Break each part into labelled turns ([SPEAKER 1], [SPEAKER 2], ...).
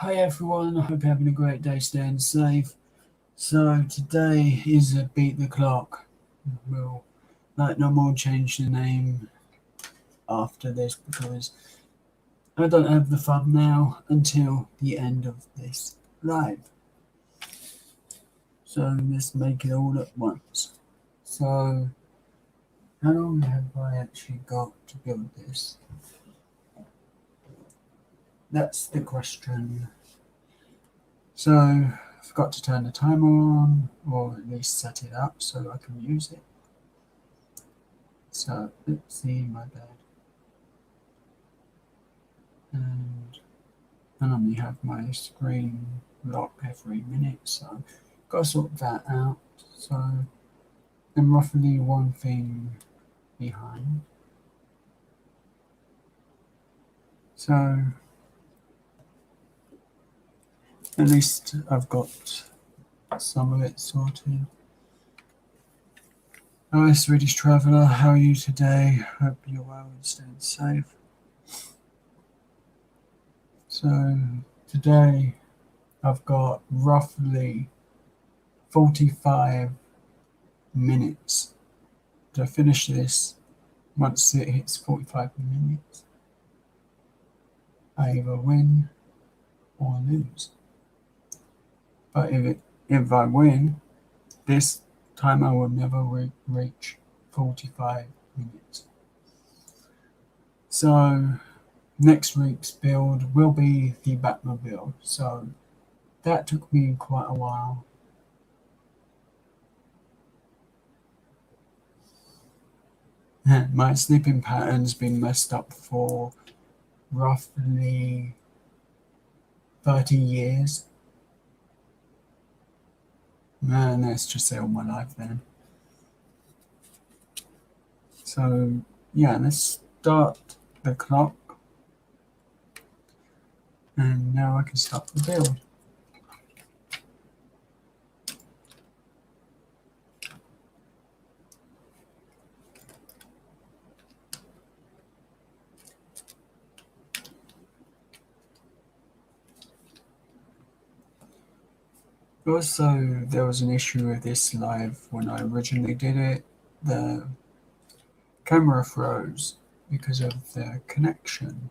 [SPEAKER 1] Hi everyone, I hope you're having a great day, staying safe. So today is a Beat the Clock. We'll, like normal, change the name after this because I don't have the thumbnail until the end of this live. So let's make it all at once. So how long have I actually got to build this? That's the question. So I forgot to turn the timer on, or at least set it up so I can use it. So let's see my bed. And I normally have my screen lock every minute, so gotta sort that out. So I'm roughly one thing behind. So at least I've got some of it sorted. Hello, Swedish traveller, how are you today? Hope you're well and staying safe. So today I've got roughly 45 minutes to finish this. Once it hits 45 minutes, I either win or lose. But if I win, this time I will never reach 45 minutes. So next week's build will be the Batmobile. So that took me quite a while. My sleeping pattern's been messed up for roughly 30 years. Man, let's just say all my life then. So yeah, let's start the clock. And now I can start the build. Also, there was an issue with this live when I originally did it. The camera froze because of the connection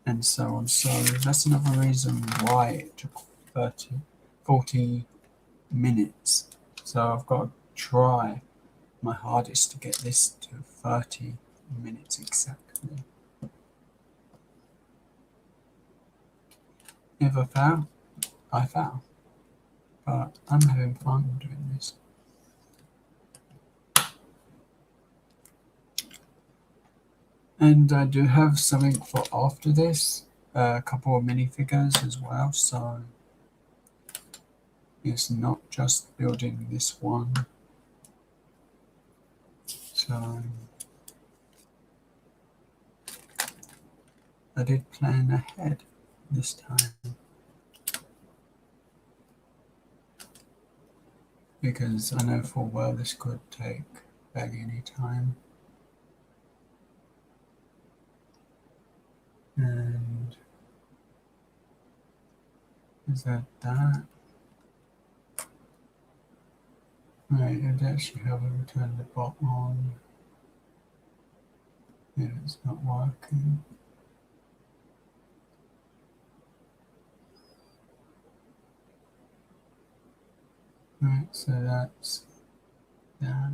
[SPEAKER 1] and so on. So that's another reason why it took 40 minutes. So I've got to try my hardest to get this to 30 minutes exactly. If I fail, I fail. But I'm having fun doing this. And I do have something for after this, a couple of minifigures as well, so it's not just building this one. So I did plan ahead this time because I know full well this could take barely any time. And is that that? Right, I'd actually have to turn the bot on. Yeah, it's not working. Right, so that's that.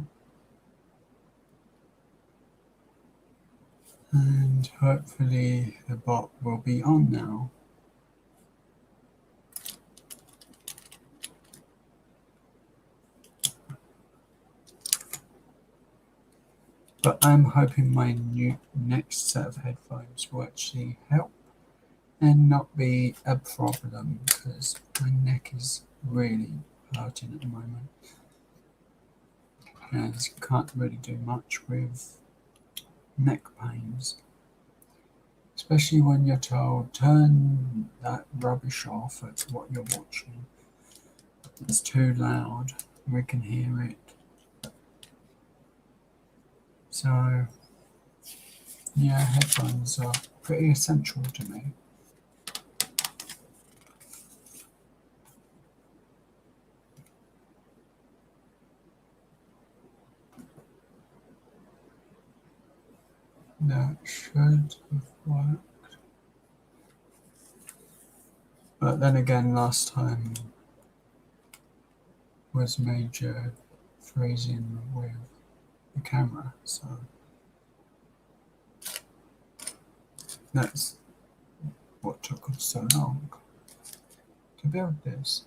[SPEAKER 1] And hopefully the bot will be on now. But I'm hoping my new next set of headphones will actually help and not be a problem because my neck is really hurting at the moment. And can't really do much with neck pains. Especially when you're told, turn that rubbish off, that's what you're watching. It's too loud, we can hear it. So, yeah, headphones are pretty essential to me. That should have worked. But then again, last time was major freezing with the camera, so that's what took us so long to build this.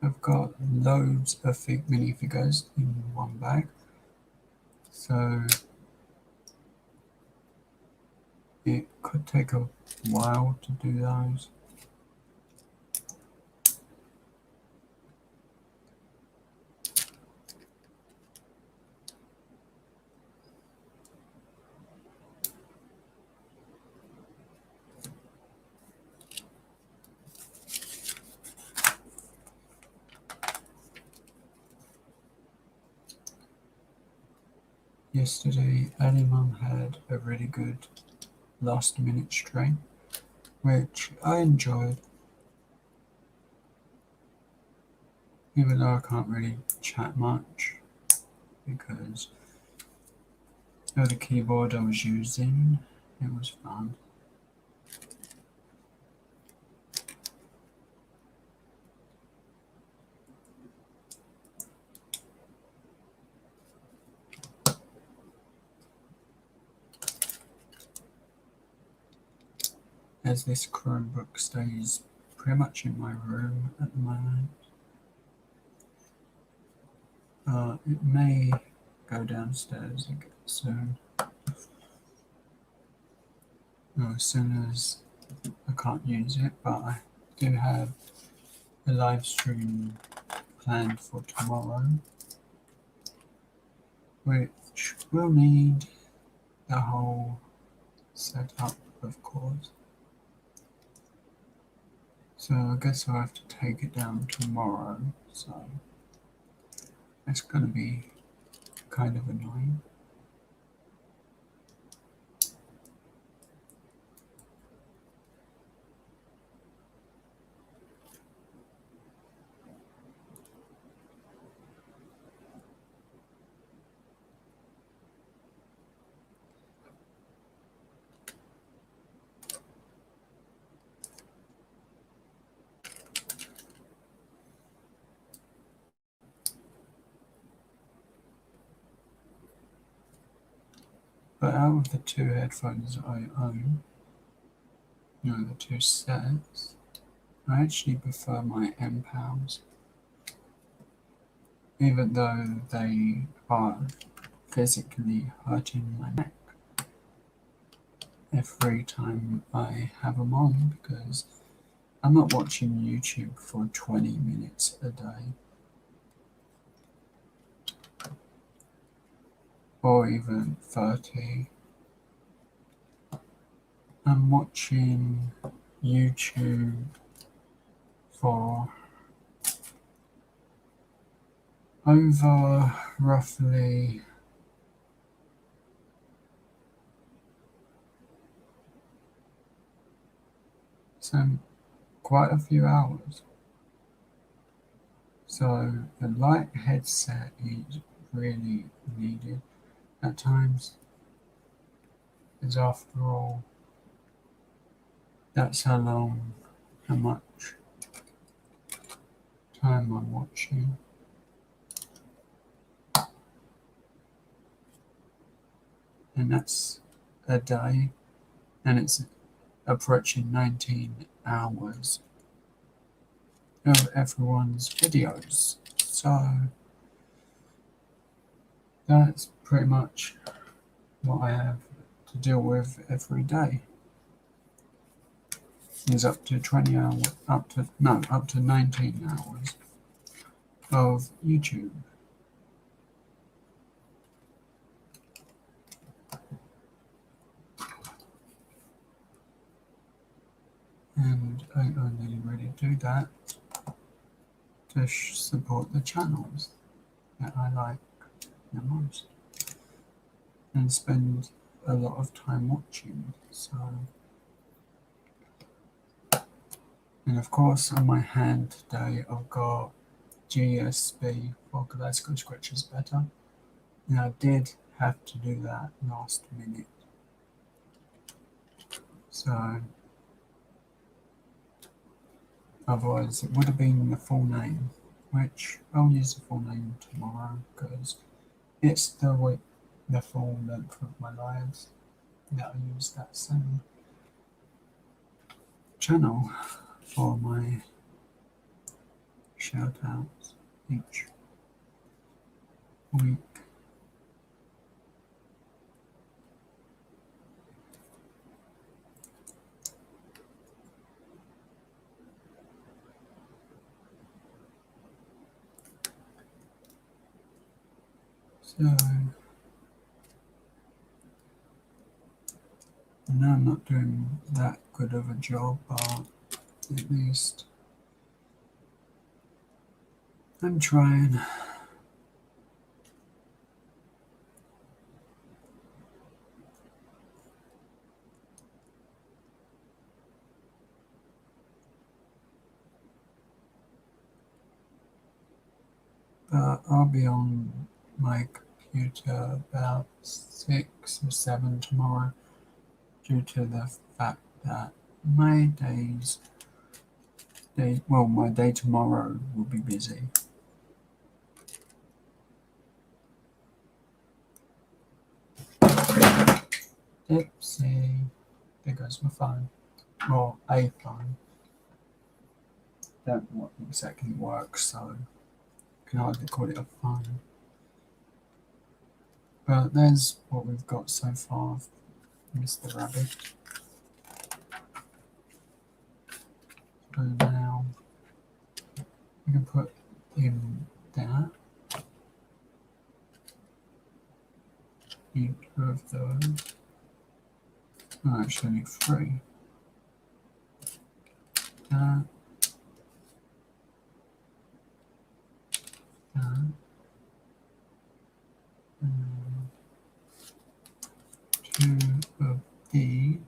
[SPEAKER 1] I've got loads of minifigures in one bag, so it could take a while to do those. Yesterday, Animum had a really good last minute stream, which I enjoyed, even though I can't really chat much because of the keyboard I was using. It was fun. As this Chromebook stays pretty much in my room at the moment, it may go downstairs again soon. As soon as I can't use it, but I do have a live stream planned for tomorrow, which will need the whole setup, of course. So I guess I'll have to take it down tomorrow, so it's going to be kind of annoying. But out of the two headphones I own, the two sets, I actually prefer my M-Pals, even though they are physically hurting my neck every time I have them on, because I'm not watching YouTube for 20 minutes a day, or even 30. I'm watching YouTube for over roughly quite a few hours. So the light headset is really needed at times, because after all, that's how much time I'm watching. And that's a day, and it's approaching 19 hours of everyone's videos. So that's pretty much what I have to deal with every day. Is up to 20 hours, up to 19 hours of YouTube. And I only really do that to support the channels that I like the most and spend a lot of time watching. So, and of course on my hand today I've got GSB for Glasgow Scratches Better, and I did have to do that last minute. So otherwise it would have been the full name, which I'll use the full name tomorrow because it's the full length of my lives that I use that same channel for my shout outs each week. So I know I'm not doing that good of a job, but at least I'm trying. But I'll be on my computer about 6 or 7 tomorrow due to the fact that my day tomorrow will be busy. Oopsie, there goes my phone. Well, a phone. Don't know what exactly works, so I can hardly call it a phone. But there's what we've got so far, Mr. Rabbit. So now we can put him there. Need 2 of those. Oh, actually need 3. That. And 2 of these.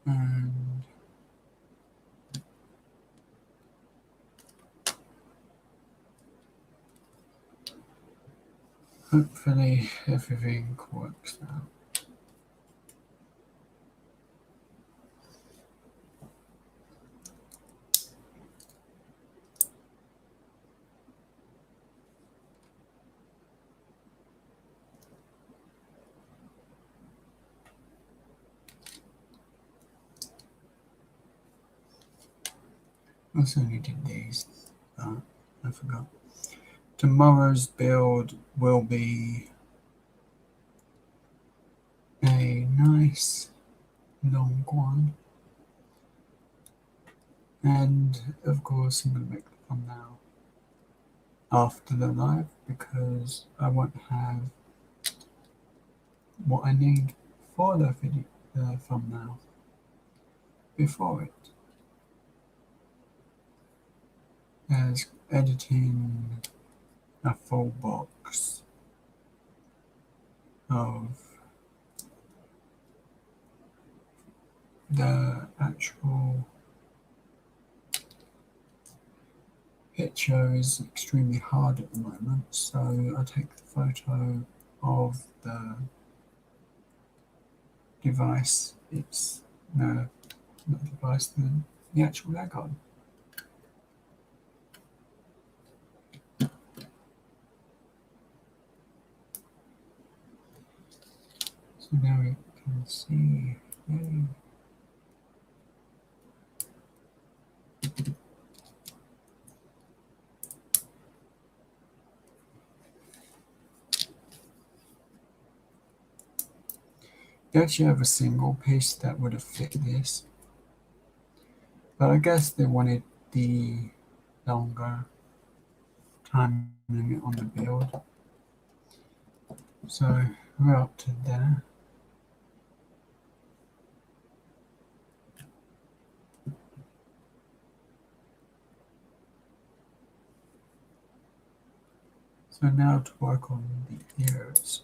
[SPEAKER 1] And hopefully everything works out. I also needed these, but I forgot. Tomorrow's build will be a nice long one. And of course I'm going to make the thumbnail after the live because I won't have what I need for the video, the thumbnail before it. As editing a full box of the actual picture is extremely hard at the moment, so I take the photo of the device. It's no, not the device, the actual Lego. So now we can see. Yay. You actually have a single piece that would have fit this, but I guess they wanted the longer time limit on the build, so we're up to there. So now to work on the ears.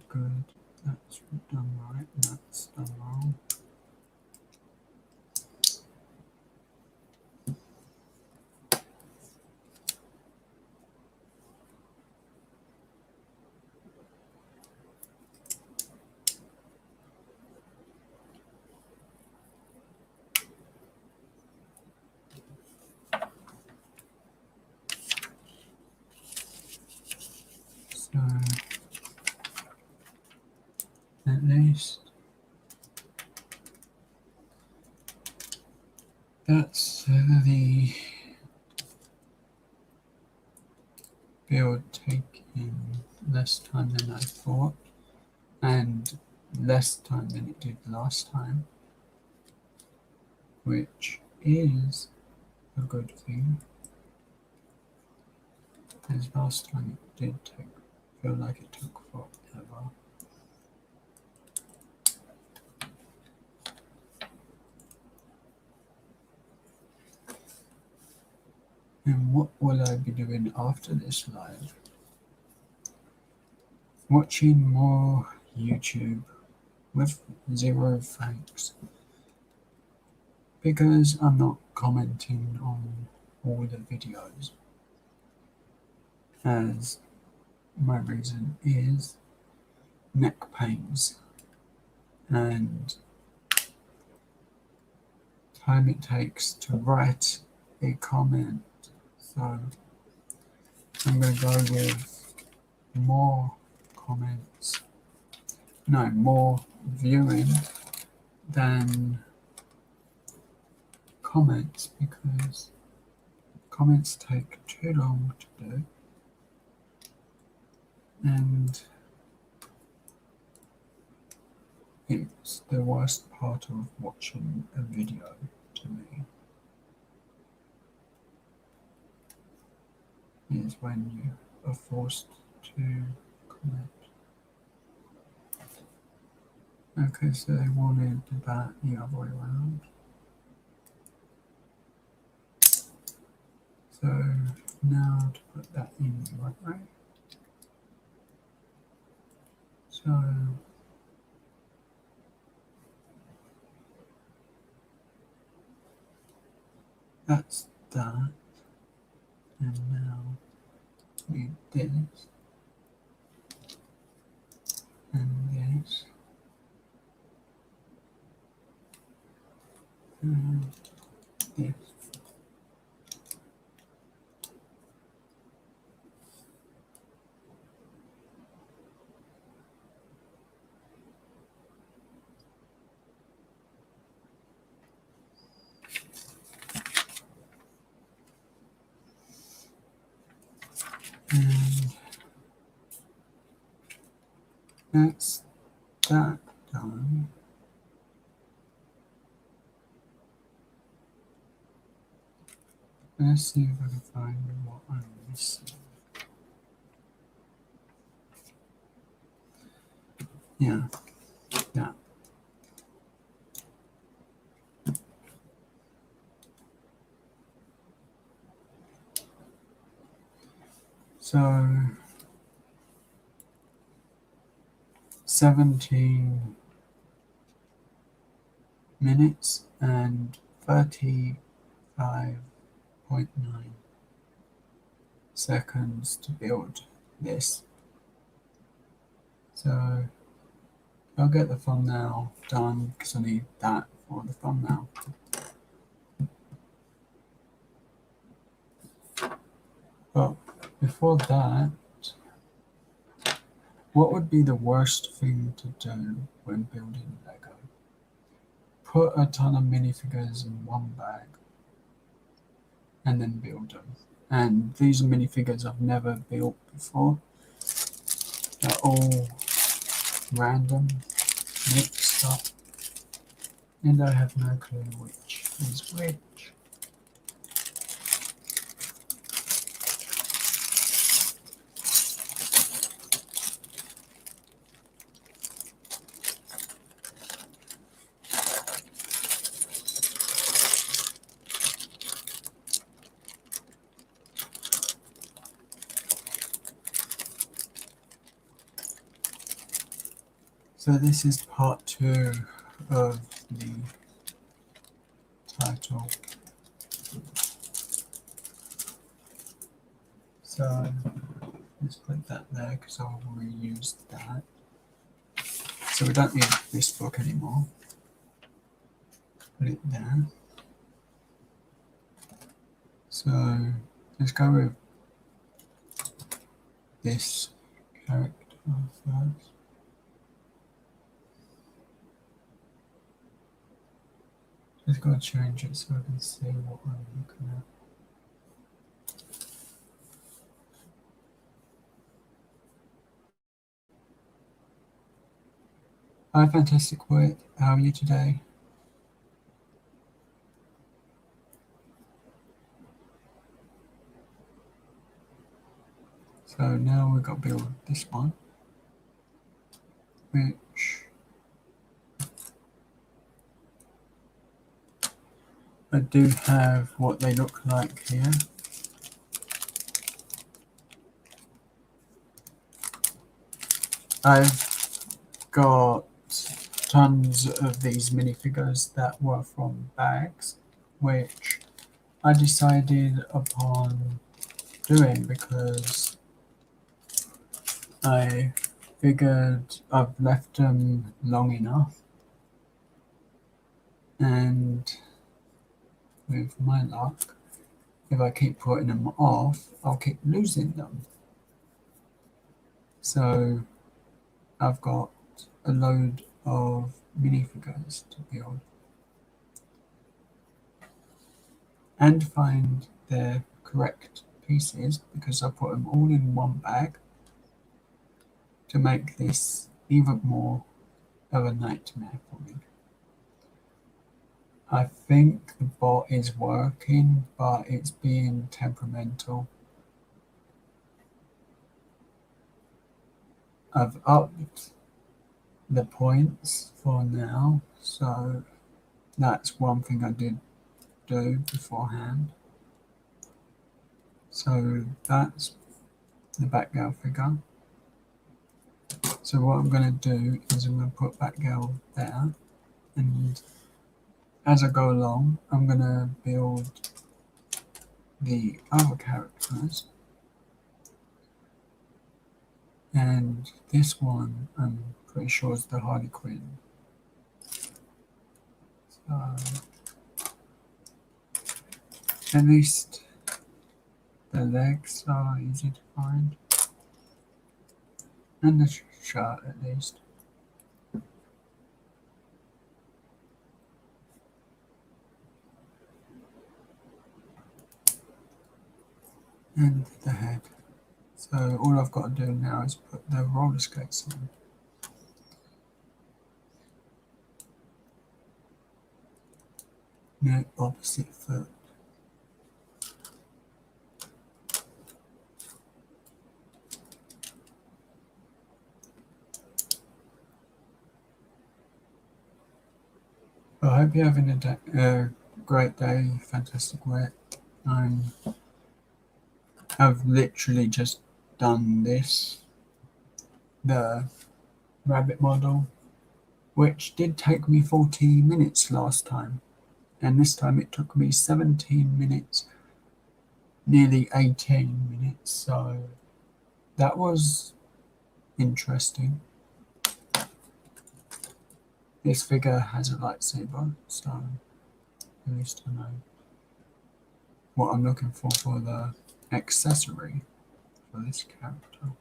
[SPEAKER 1] Good. That's done right, that's done wrong. So at least that's the build taking less time than I thought, and less time than it did last time, which is a good thing, because last time it did feel like it took forever. And what will I be doing after this live? Watching more YouTube with zero thanks, because I'm not commenting on all the videos, as my reason is neck pains and time it takes to write a comment. So I'm going to go with more comments, no, more viewing than comments, because comments take too long to do, and it's the worst part of watching a video to me, is when you are forced to comment. Okay, so they wanted that the other way around. So now to put that in the right way. So that's that. And now we this and this and this. And that's that done. Let's see if I can find what I'm missing. Yeah, that. So 17 minutes and 35.9 seconds to build this. So I'll get the thumbnail done because I need that for the thumbnail. But before that, what would be the worst thing to do when building Lego? put a ton of minifigures in one bag and then build them. And these are minifigures I've never built before. They're all random, mixed up, and I have no clue which is which. So this is part 2 of the title. So let's put that there because I'll reuse that. So we don't need this book anymore. Put it there. So let's go with this character first. Just gotta change it so I can see what I'm looking at. Hi, Fantastic Wit. How are you today? So now we've got to build this one, which I do have what they look like here. I've got tons of these minifigures that were from bags, which I decided upon doing because I figured I've left them long enough, and with my luck, if I keep putting them off, I'll keep losing them. So I've got a load of minifigures to build and find their correct pieces because I put them all in one bag to make this even more of a nightmare for me. I think the bot is working, but it's being temperamental. I've upped the points for now, so that's one thing I did do beforehand. So that's the Batgirl figure. So what I'm going to do is I'm going to put Batgirl there, and as I go along, I'm going to build the other characters. And this one, I'm pretty sure is the Harley Quinn. So, at least the legs are easy to find. And the shirt, at least. And the head. So all I've got to do now is put the roller skates on. No, opposite foot. I hope you're having a great day, Fantastic Wet. I've literally just done this, the rabbit model, which did take me 40 minutes last time. And this time it took me 17 minutes, nearly 18 minutes. So that was interesting. This figure has a lightsaber, so at least I know what I'm looking for the accessory for this character.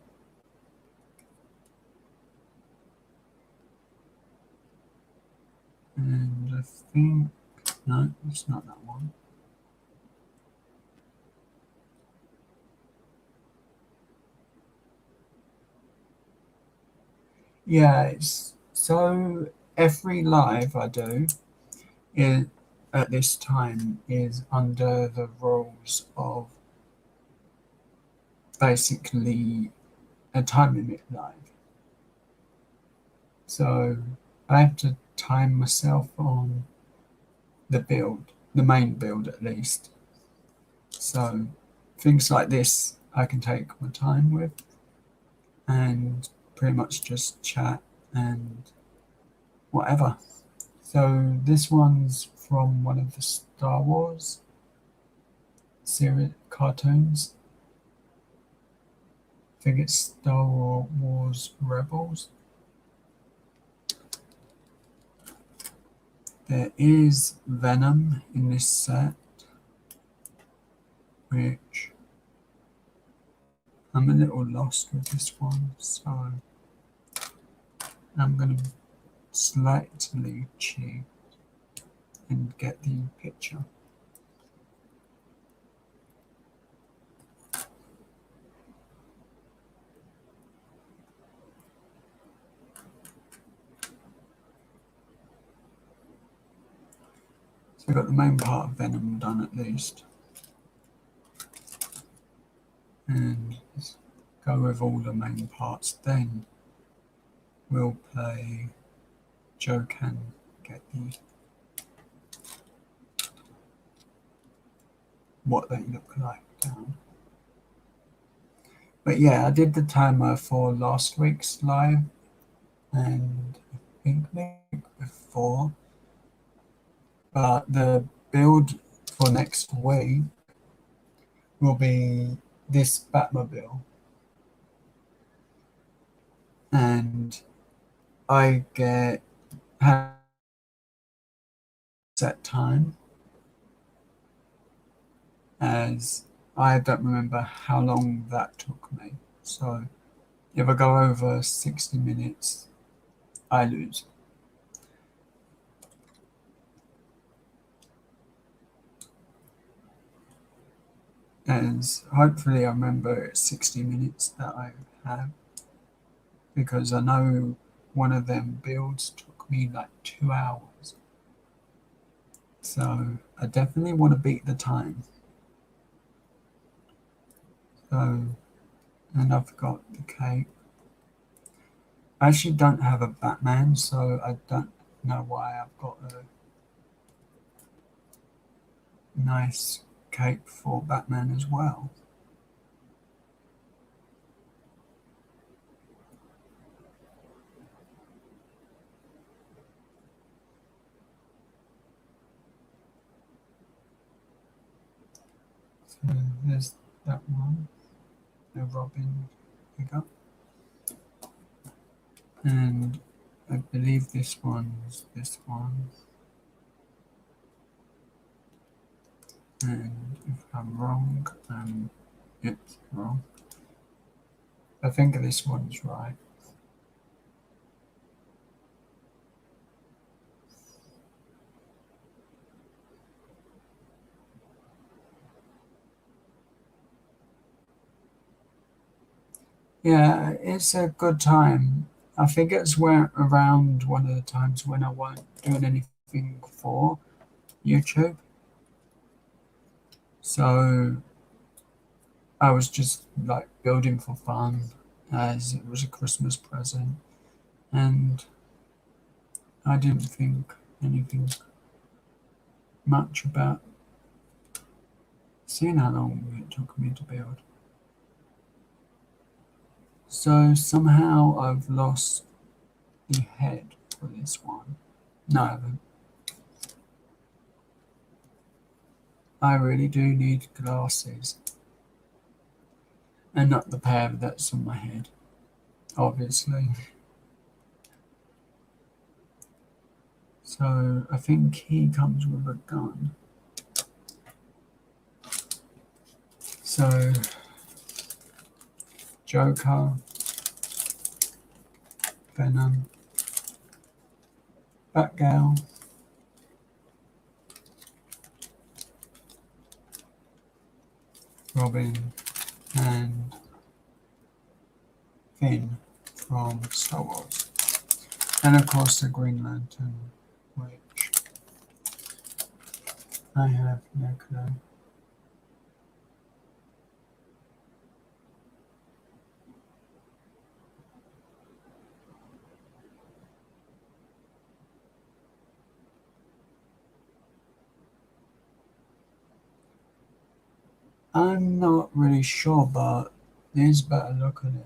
[SPEAKER 1] And I think, no, it's not that one. Yeah, it's so every live I do is, at this time is under the rules of basically a time limit live. So I have to time myself on the build, the main build at least. So things like this I can take my time with and pretty much just chat and whatever. So this one's from one of the Star Wars series cartoons. I think it's Star Wars Rebels. There is Venom in this set, which I'm a little lost with this one, so I'm going to slightly cheat and get the picture. So I've got the main part of Venom done at least. And let's go with all the main parts. Then we'll play Joe Can get the what they look like down. But yeah, I did the timer for last week's live and I think the week before. But the build for next week will be this Batmobile. And I get set time as I don't remember how long that took me. So if I go over 60 minutes, I lose. As hopefully I remember it's 60 minutes that I have, because I know one of them builds took me like 2 hours. So I definitely want to beat the time. So, and I've got the cape. I actually don't have a Batman, so I don't know why I've got a nice cape for Batman as well. So there's that one, the Robin figure. And I believe this one's this one. And if I'm wrong, it's wrong. I think this one's right. Yeah, it's a good time. I think it's where around one of the times when I weren't doing anything for YouTube. So I was just like building for fun as it was a Christmas present. And I didn't think anything much about seeing how long it took me to build. So somehow I've lost the head for this one. No, I haven't. I really do need glasses. And not the pair that's on my head, obviously. So I think he comes with a gun. So Joker, Venom, Batgirl, Robin, and Finn from Star Wars. And of course the Green Lantern, which I have no clue. I'm not really sure, but there's better look at it.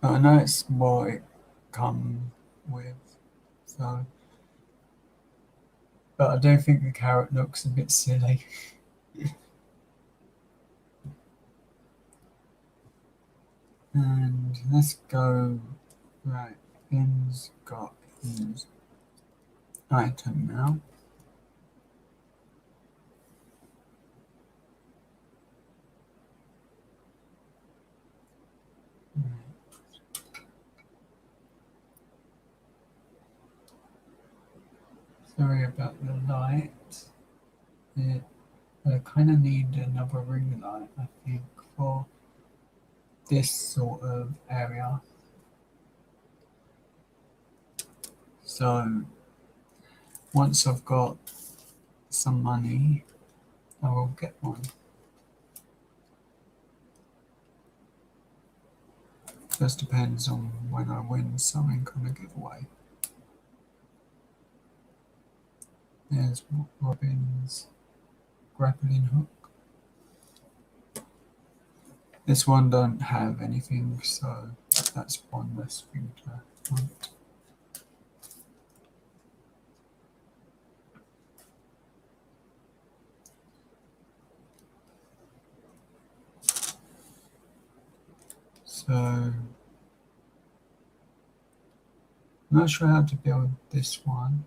[SPEAKER 1] But I know it's what it come with, so. But I do think the carrot looks a bit silly. And let's go. Right, Finn's got his item now. Sorry about the light. I kind of need another ring light, I think, for this sort of area. So once I've got some money, I will get one. Just depends on when I win something on a giveaway. There's Robin's grappling hook. This one don't have anything, so that's one less thing to want. So I'm not sure how to build this one.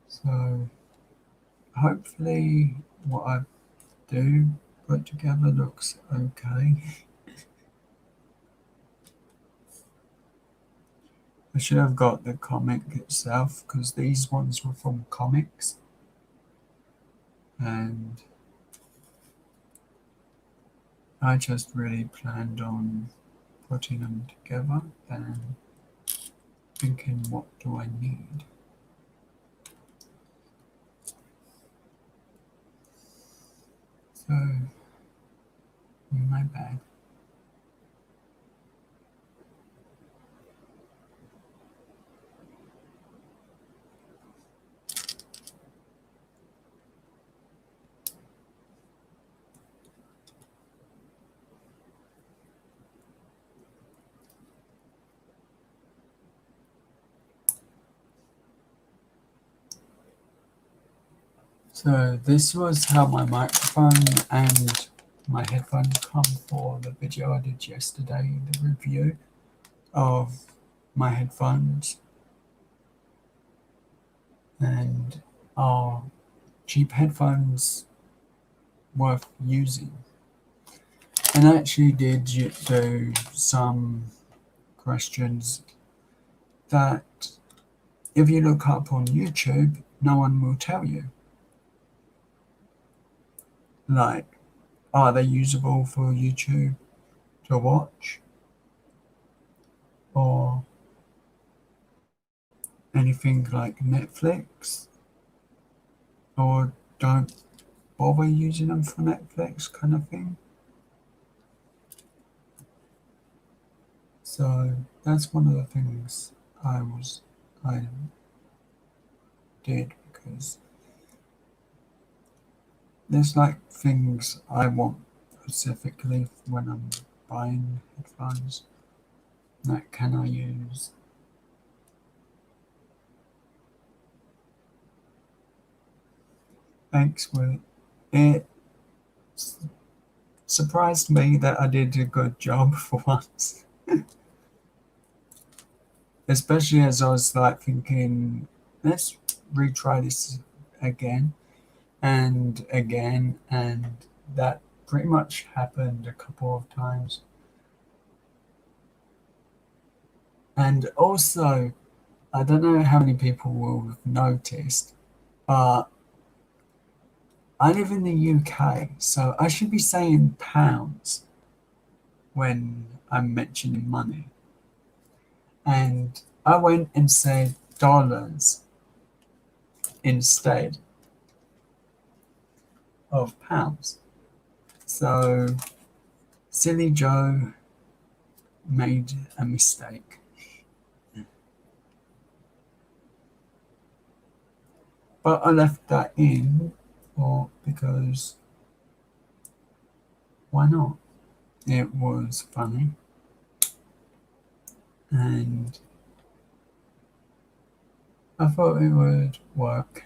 [SPEAKER 1] So hopefully what I do put together looks okay. I should have got the comic itself because these ones were from comics, and I just really planned on putting them together and thinking, what do I need? So in my bag. So this was how my microphone and my headphones come for the video I did yesterday, the review of my headphones, and are cheap headphones worth using. And I actually did do some questions that if you look up on YouTube, no one will tell you. Like, are they usable for YouTube to watch? Or anything like Netflix? Or don't bother using them for Netflix kind of thing? So that's one of the things I did, because there's like things I want specifically when I'm buying headphones. Like, can I use thanks with it? Surprised me that I did a good job for once. Especially as I was like thinking, let's retry this again and again, and that pretty much happened a couple of times. And also, I don't know how many people will have noticed, but I live in the UK, so I should be saying pounds when I'm mentioning money. And I went and said dollars instead of pounds. So Silly Joe made a mistake. But I left that in because why not? It was funny and I thought it would work.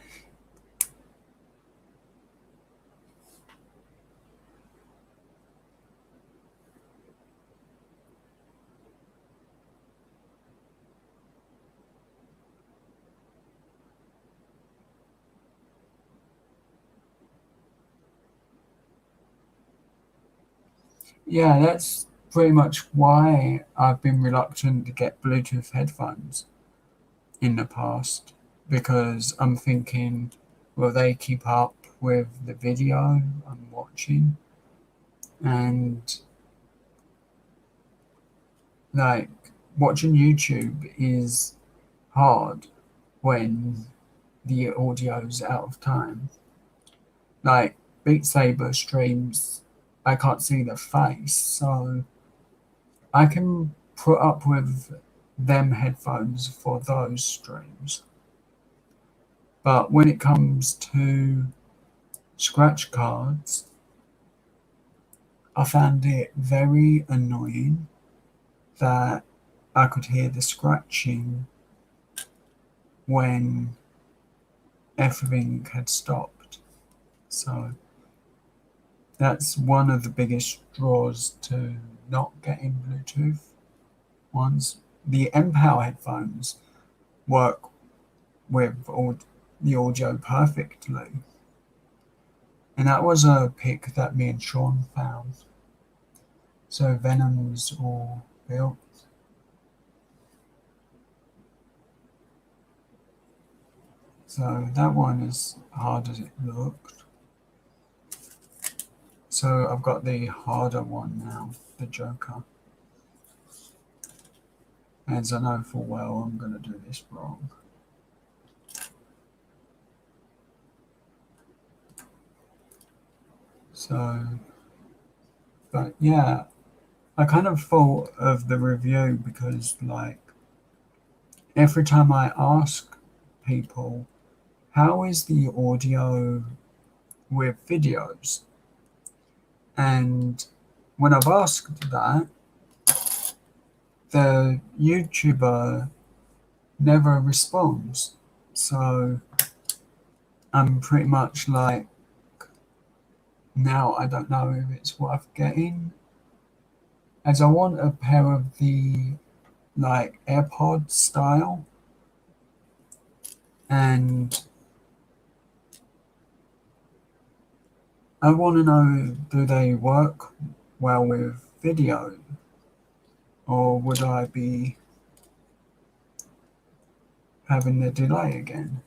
[SPEAKER 1] Yeah, that's pretty much why I've been reluctant to get Bluetooth headphones in the past because I'm thinking, will they keep up with the video I'm watching? And like watching YouTube is hard when the audio's out of time. Like Beat Saber streams, I can't see the face, so I can put up with them headphones for those streams. But when it comes to scratch cards, I found it very annoying that I could hear the scratching when everything had stopped. So that's one of the biggest draws to not getting Bluetooth ones. The M-Power headphones work with the audio perfectly. And that was a pick that me and Sean found. So Venom's all built. So that one is hard as it looked. So I've got the harder one now, the Joker. As I know full well I'm going to do this wrong. So, but yeah, I kind of thought of the review because like every time I ask people, how is the audio with videos? And when I've asked that, the YouTuber never responds. So I'm pretty much like, now I don't know if it's worth getting. As I want a pair of the like AirPod style, and I want to know, do they work well with video, or would I be having the delay again?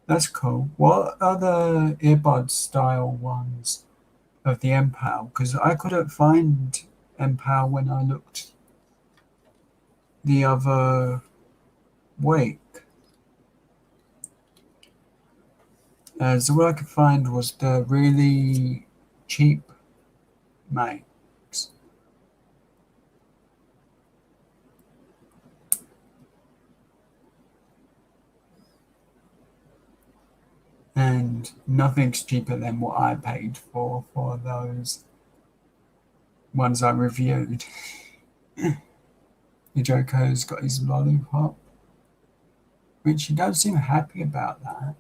[SPEAKER 1] That's cool. What are the earbud style ones of the MPAL? Because I couldn't find MPAL when I looked the other week. So what I could find was the really cheap makes. And nothing's cheaper than what I paid for those ones I reviewed. The Joker's got his lollipop, which he don't seem happy about that.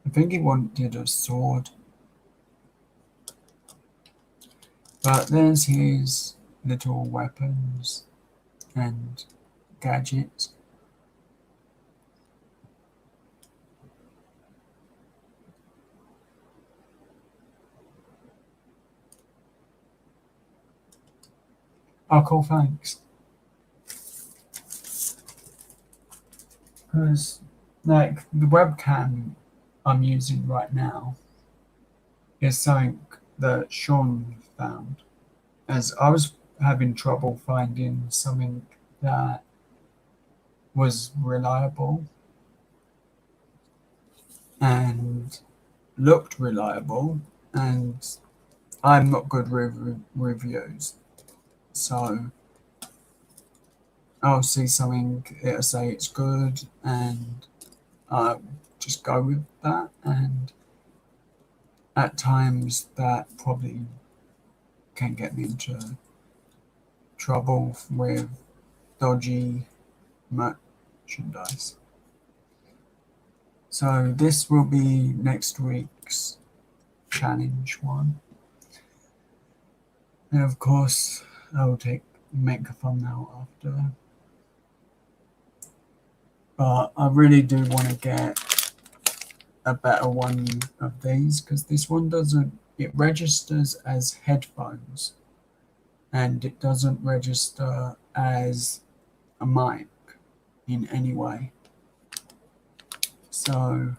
[SPEAKER 1] I think he wanted a sword. But there's his little weapons and gadgets. Oh, cool, thanks. Because, like, the webcam I'm using right now is something that Sean found. As I was having trouble finding something that was reliable and looked reliable, and I'm not good with reviews. So I'll see something, it'll say it's good, and I just go with that. And at times, that probably can get me into trouble with dodgy merchandise. So this will be next week's challenge one. And of course, I will make a thumbnail after. But I really do want to get a better one of these because this one doesn't, it registers as headphones and it doesn't register as a mic in any way. So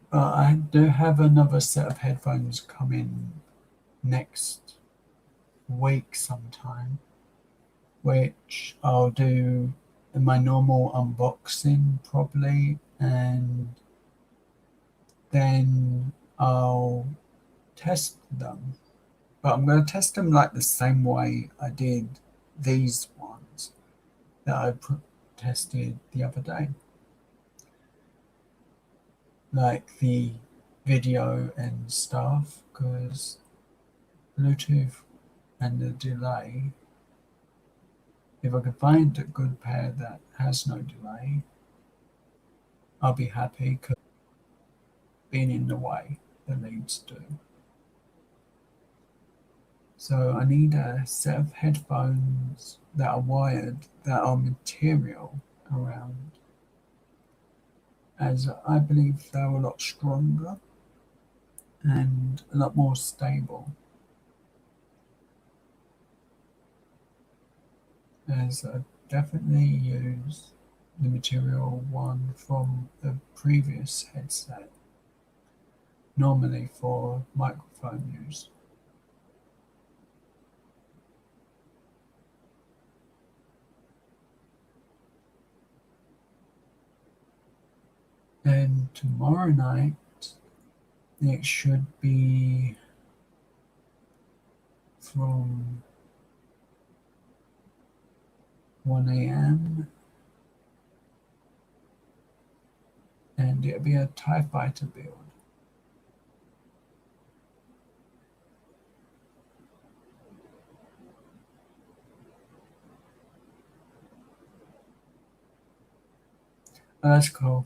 [SPEAKER 1] but I do have another set of headphones coming next week sometime, which I'll do in my normal unboxing probably, and then I'll test them. But I'm going to test them like the same way I did these ones that I tested the other day. Like the video and stuff, because Bluetooth and the delay, if I can find a good pair that has no delay, I'll be happy because being in the way, the leads do. So I need a set of headphones that are wired, that are material around, as I believe they're a lot stronger and a lot more stable. As I definitely use the material one from the previous headset, normally for microphone use. Then tomorrow night, it should be from 1 a.m. and it'll be a TIE Fighter build. Oh, that's cool.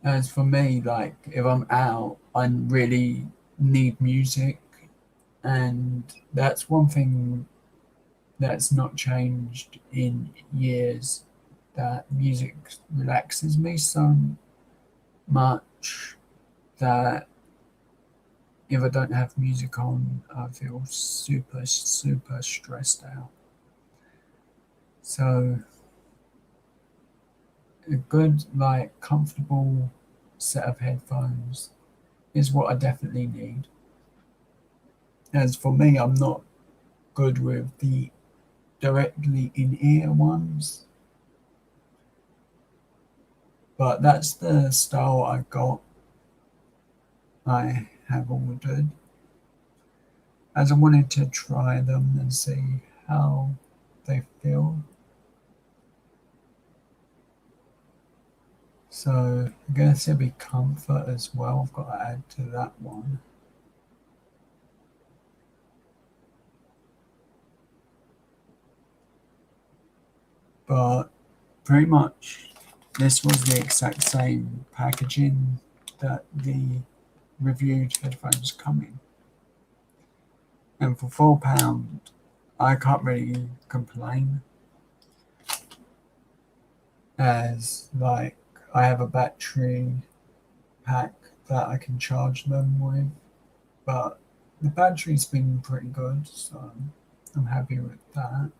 [SPEAKER 1] As for me, like if I'm out, I really need music, and that's one thing that's not changed in years. That music relaxes me so much that if I don't have music on, I feel super, super stressed out. So a good, like, comfortable set of headphones is what I definitely need. As for me, I'm not good with the directly in ear ones, but that's the style I have ordered. as I wanted to try them and see how they feel. So I guess it'll be comfort as well. I've got to add to that one. But pretty much this was the exact same packaging that the reviewed headphones come in. And for £4, I can't really complain, as like I have a battery pack that I can charge them with, but the battery's been pretty good, so I'm happy with that.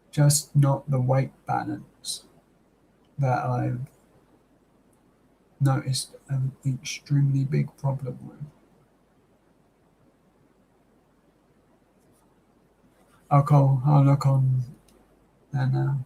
[SPEAKER 1] Just not the weight balance that I've noticed an extremely big problem with. I'll look on there now.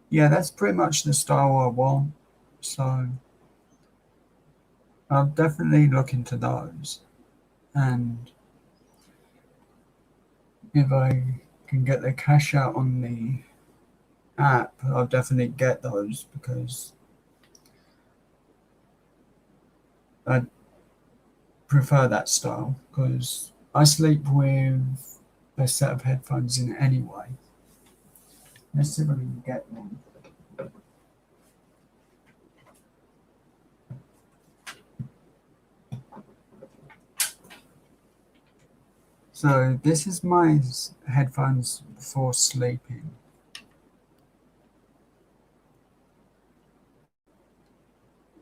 [SPEAKER 1] Yeah, that's pretty much the style I want, so I'll definitely look into those. And if I can get the cash out on the app, I'll definitely get those because I prefer that style because I sleep with a set of headphones in anyway. Let's see if I can get one. So this is my headphones before sleeping.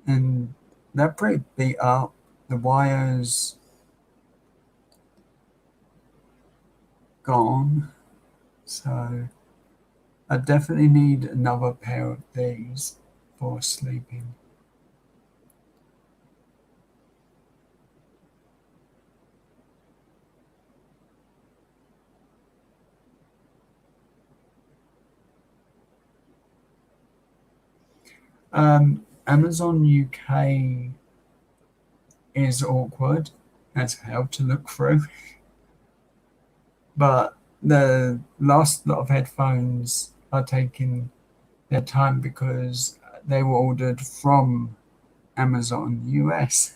[SPEAKER 1] And they're pretty beat up. The wire's gone. So I definitely need another pair of these for sleeping. Amazon UK is awkward as hell to look through, but the last lot of headphones are taking their time because they were ordered from Amazon US.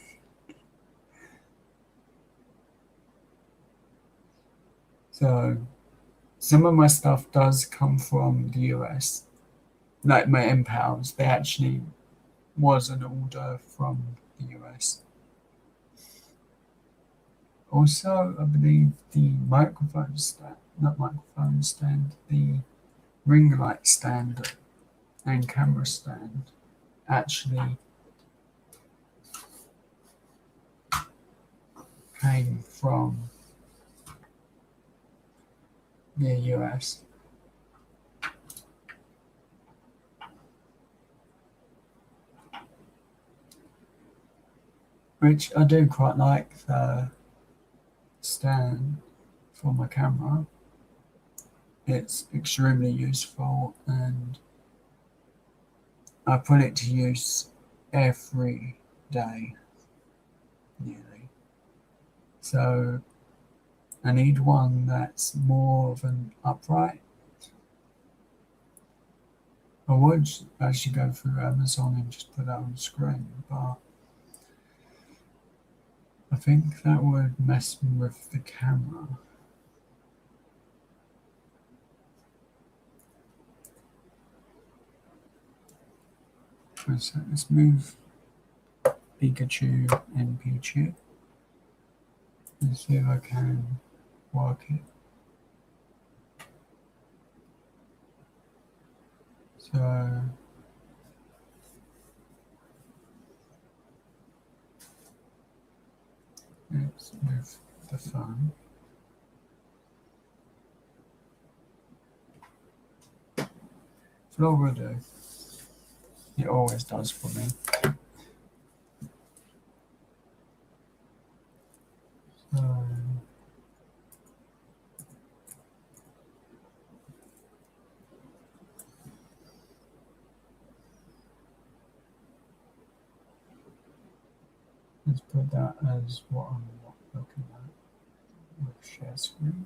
[SPEAKER 1] So some of my stuff does come from the US, like my MPALs. They actually was an order from the US. Also, I believe the microphone stand, not microphone stand, the ring light stand and camera stand actually came from the US. Which I do quite like the stand for my camera. It's extremely useful and I put it to use every day nearly. So I need one that's more of an upright. I would actually go through Amazon and just put that on screen, but I think that would mess with the camera. So let's move Pikachu and Pichu and see if I can work it. So let's move the phone. Floor will do. It always does for me. So, let's put that as what I'm looking at with share screen.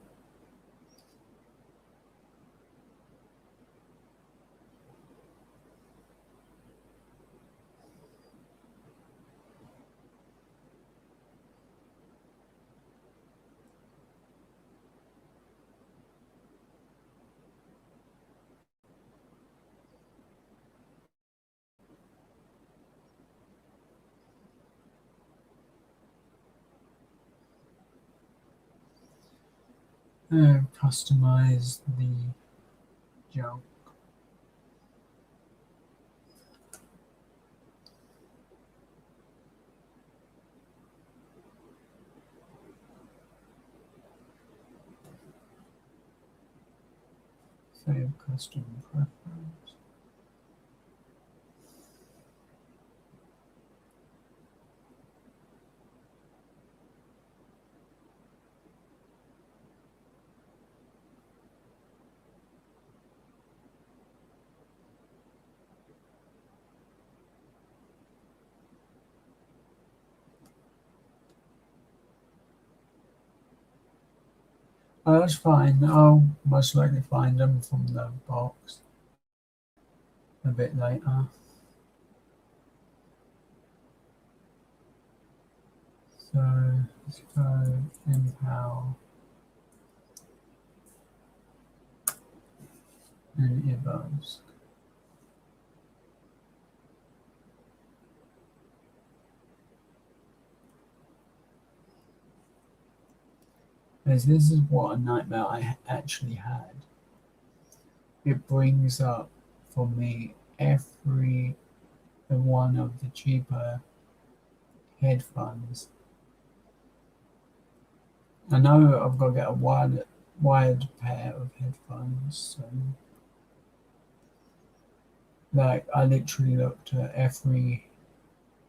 [SPEAKER 1] Customize the junk. Save custom preference. Oh, that's fine. I'll most likely find them from the box a bit later. So let's go Empower and Evos. As this is what a nightmare I actually had. It brings up for me every one of the cheaper headphones. I know I've got to get a wired pair of headphones, so like I literally looked at every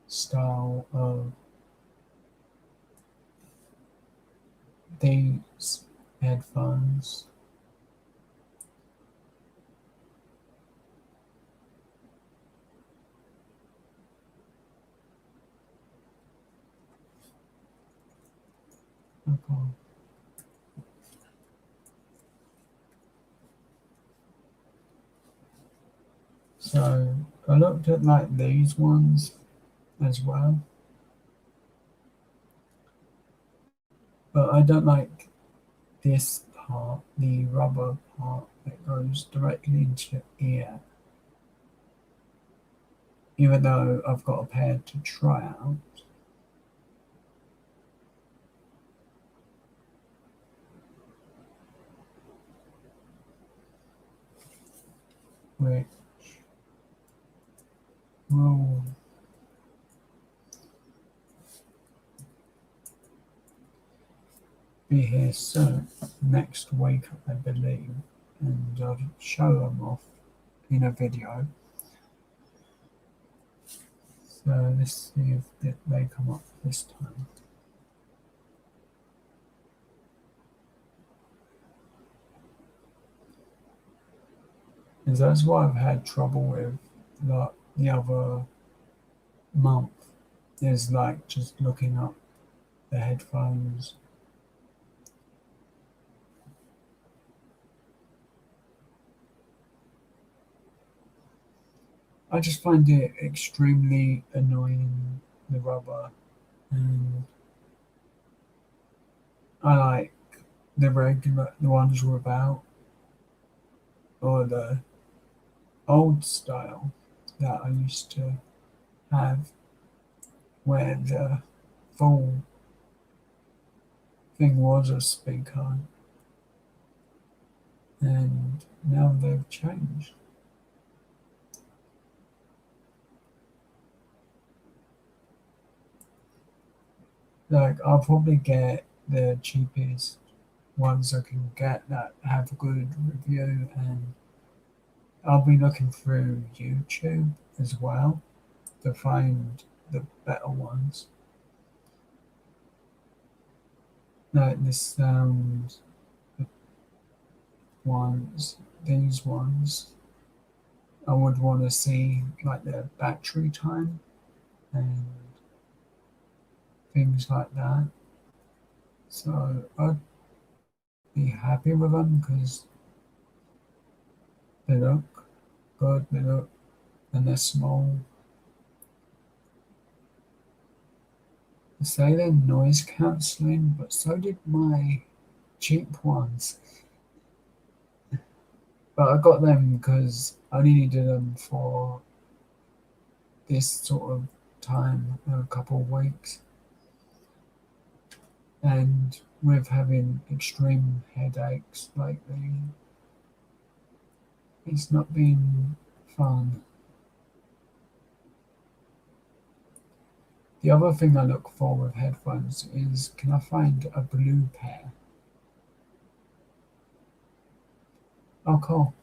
[SPEAKER 1] style of these headphones. Okay. So I looked at like these ones as well, but I don't like this part, the rubber part that goes directly into your ear. Even though I've got a pair to try out. Which will be here soon, next week I believe, and I'll show them off in a video. So let's see if they come up this time. And that's why I've had trouble with like the other month, is like just looking up the headphones. I just find it extremely annoying, the rubber, and I like the ones without, or the old style that I used to have, where the full thing was a speaker, and now they've changed. Like, I'll probably get the cheapest ones I can get that have a good review and I'll be looking through YouTube as well to find the better ones. Like the sound ones, these ones, I would want to see like their battery time and things like that. So I'd be happy with them because they look good, they look and they're small. They say they're noise cancelling, but so did my cheap ones. But I got them because I only needed them for this sort of time, a couple of weeks. And with having extreme headaches lately, it's not been fun. The other thing I look for with headphones is can I find a blue pair? Oh, cool.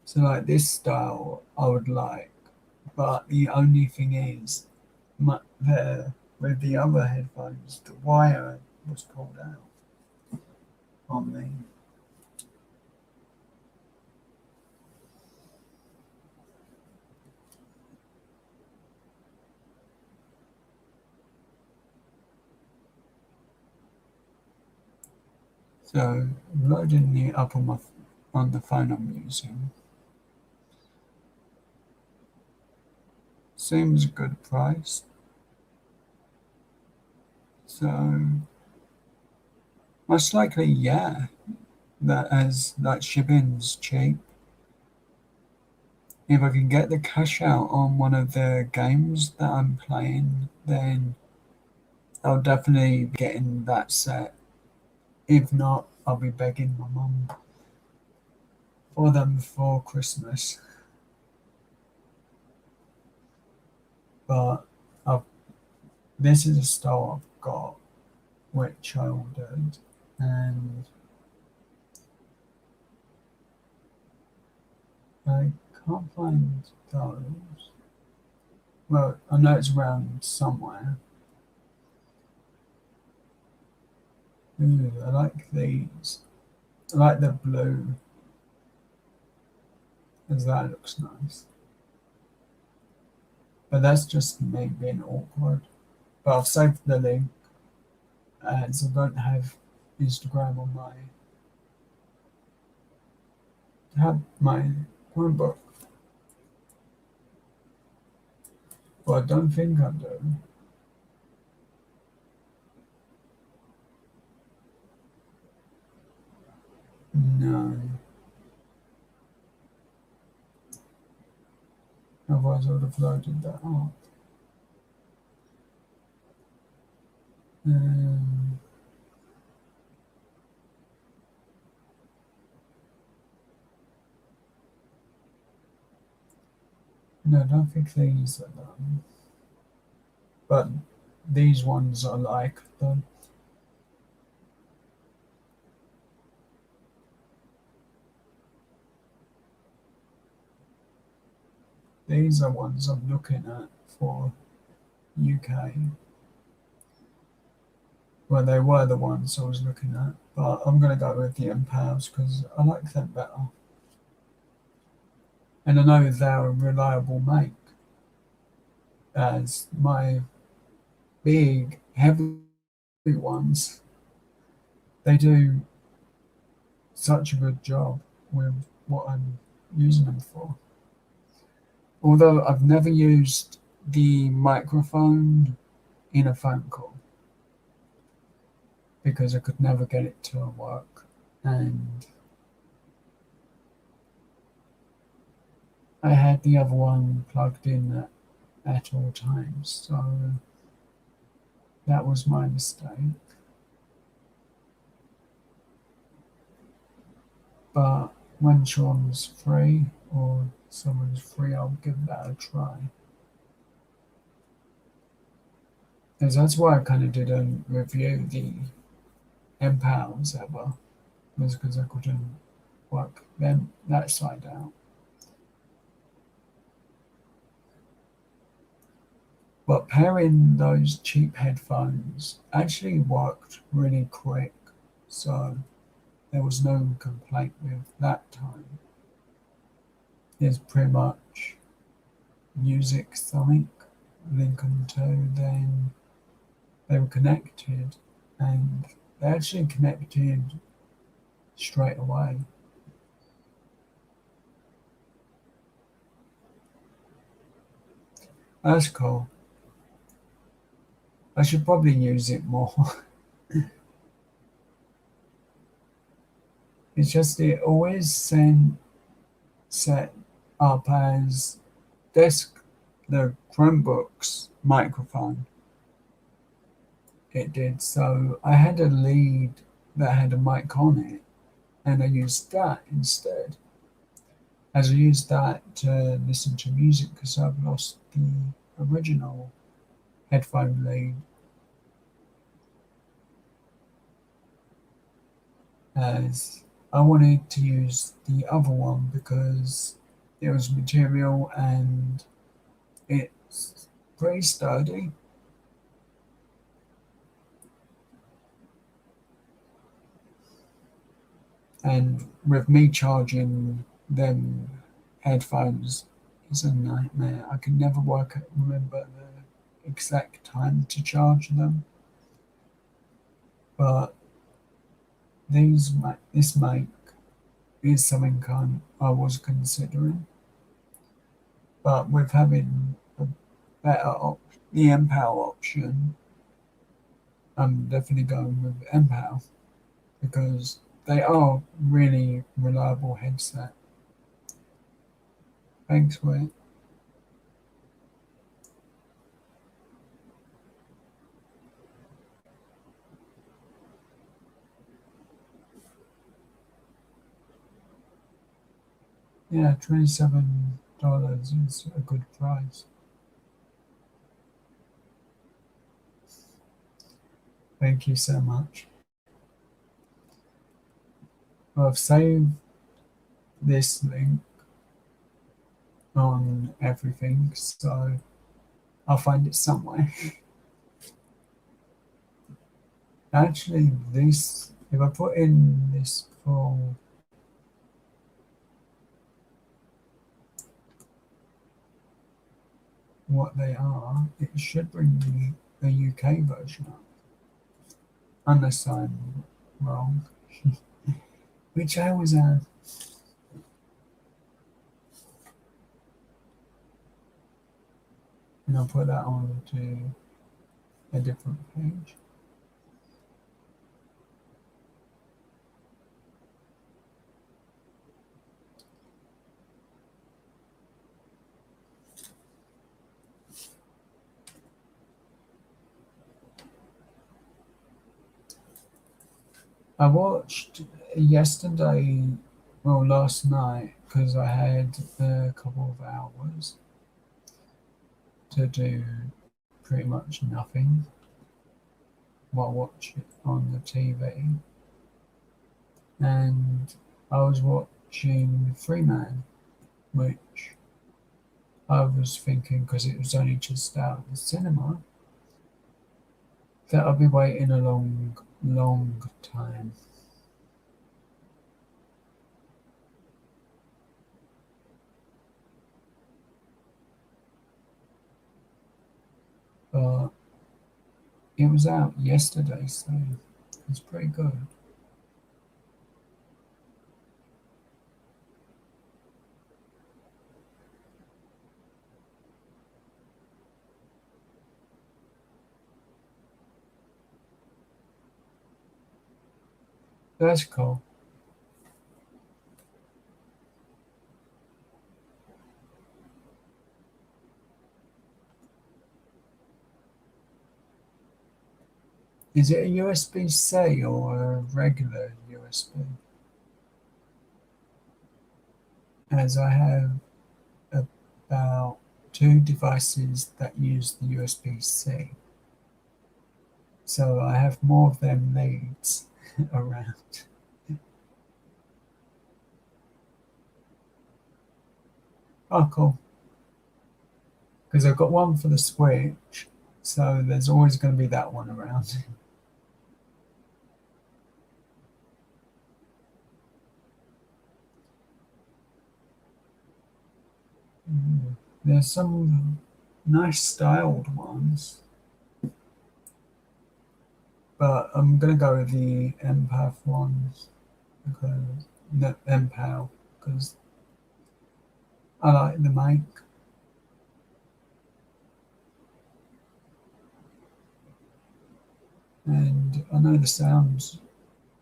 [SPEAKER 1] So, like this style, I would like, but the only thing is, with the other headphones, the wire was pulled out on me. So, loading it up on the phone I'm using seems a good price. So, most likely, yeah, that as that shipping's cheap. If I can get the cash out on one of the games that I'm playing, then I'll definitely be getting that set. If not, I'll be begging my mum for them for Christmas. But I've, this is a style I've got, which I ordered, and I can't find those. Well, I know it's around somewhere. Ooh, I like these. I like the blue, as that looks nice. But that's just me being awkward. But I've saved the link, as I don't have Instagram on my have my Chromebook. Well, I don't think I do. No. Otherwise I would have loaded that up. Um, no, I don't think these are done. But these ones I like them. These are ones I'm looking at for UK. Well, they were the ones I was looking at, but I'm gonna go with the MPALs because I like them better. And I know they're a reliable make, as my big, heavy ones, they do such a good job with what I'm using them for. Although I've never used the microphone in a phone call because I could never get it to work. And I had the other one plugged in at all times, so that was my mistake. But when Sean's free or someone's free, I'll give that a try. Because that's why I kind of didn't review the M-Pals ever, was because I couldn't work them that side out. But pairing those cheap headphones actually worked really quick, so there was no complaint with that time. There's pretty much music something, Lincoln 2, then they were connected, and they actually connected straight away. That's cool. I should probably use it more. It's just it always set up as desk the Chromebook's microphone. It did. So I had a lead that had a mic on it, and I used that instead. As I used that to listen to music because I've lost the original headphone lead, as I wanted to use the other one because it was material and it's pretty sturdy. And with me charging them headphones is a nightmare. I can never remember the exact time to charge them. But this mic is something I was considering. But with having a the M-Power option, I'm definitely going with M-Power because they are really reliable headset. Thanks, Whit. Yeah, $27 is a good price. Thank you so much. Well, I've saved this link on everything, so I'll find it somewhere. Actually, if I put in this for what they are, it should bring me the UK version up. Unless I'm wrong. Which I was at. And I'll put that on to a different page. I watched yesterday, well, last night, because I had a couple of hours to do pretty much nothing while watching on the TV. And I was watching Freeman, which I was thinking, because it was only just out of the cinema, that I'll be waiting a long, long time. But it was out yesterday, so it's pretty good. That's cool. Is it a USB-C or a regular USB? As I have about two devices that use the USB-C. So I have more of them leads around. Oh, cool. Because I've got one for the Switch, so there's always going to be that one around. Mm. There's some nice styled ones, but I'm going to go with the empath ones because the empath because I like the mic and I know the sound's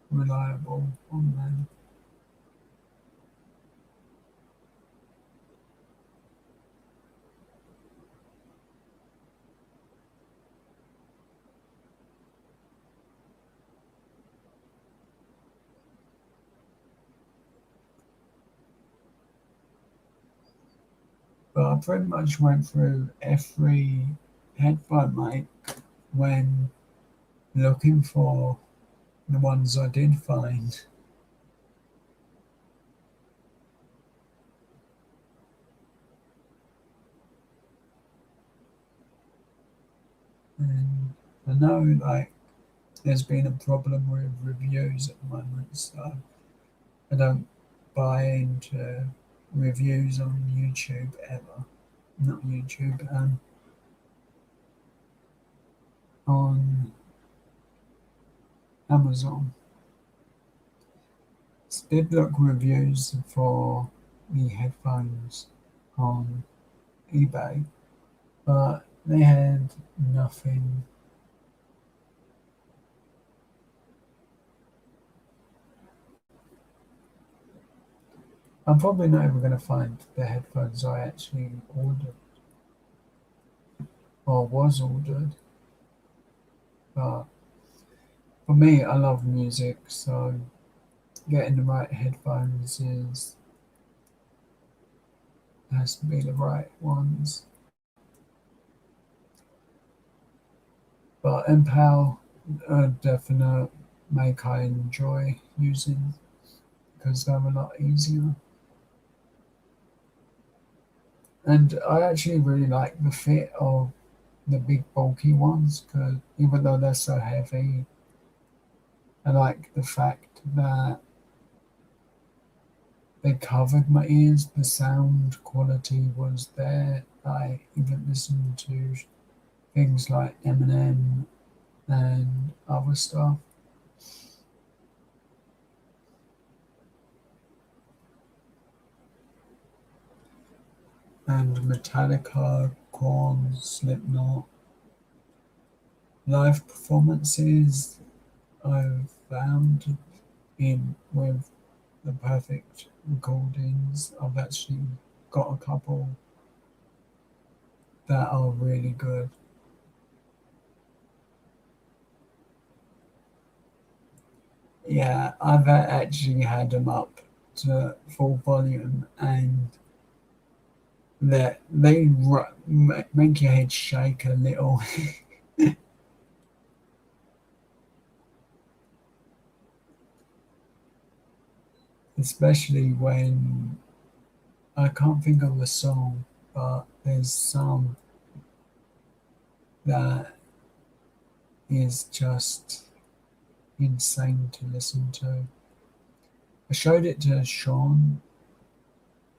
[SPEAKER 1] reliable on them. But I pretty much went through every headphone mic when looking for the ones I did find. And I know like there's been a problem with reviews at the moment, so I don't buy into reviews on YouTube ever. Not YouTube, on Amazon. Did look reviews for the headphones on eBay, but they had nothing. I'm probably not ever going to find the headphones I actually ordered or was ordered. But for me, I love music, so getting the right headphones is has to be the right ones. But Impal, a definite make I enjoy using because they're a lot easier. And I actually really like the fit of the big bulky ones because even though they're so heavy, I like the fact that they covered my ears. The sound quality was there. I even listened to things like Eminem and other stuff. And Metallica, Korn, Slipknot, live performances I've found in with the perfect recordings. I've actually got a couple that are really good. Yeah, I've actually had them up to full volume and that make your head shake a little, especially when I can't think of a song, but there's some that is just insane to listen to. I showed it to Sean,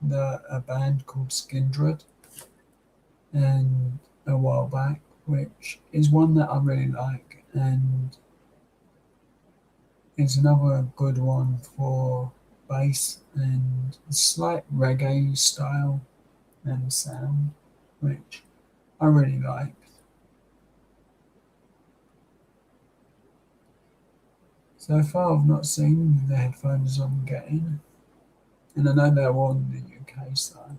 [SPEAKER 1] a band called Skindred, and a while back, which is one that I really like, and it's another good one for bass and slight reggae style and sound, which I really like. So far, I've not seen the headphones I'm getting, and I know they're all in the UK side.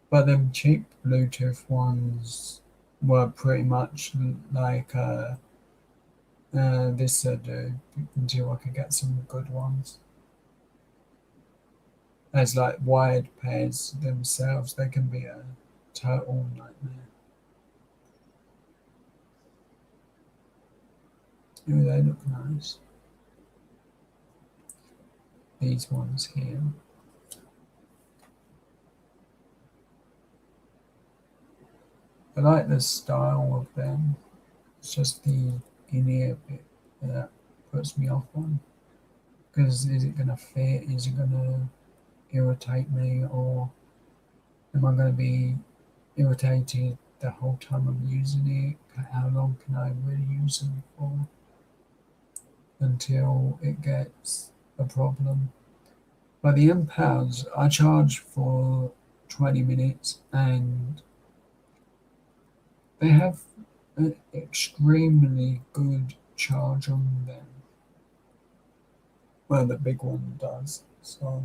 [SPEAKER 1] But them cheap Bluetooth ones were pretty much like this do until I could get some good ones. As like wired pairs themselves, they can be a total nightmare. Ooh, they look nice. These ones here. I like the style of them. It's just the in-ear bit that puts me off on. Because is it going to fit? Is it going to irritate me? Or am I going to be irritated the whole time I'm using it? How long can I really use them for until it gets a problem? But the impals, I charge for 20 minutes and they have an extremely good charge on them. Well, the big one does. So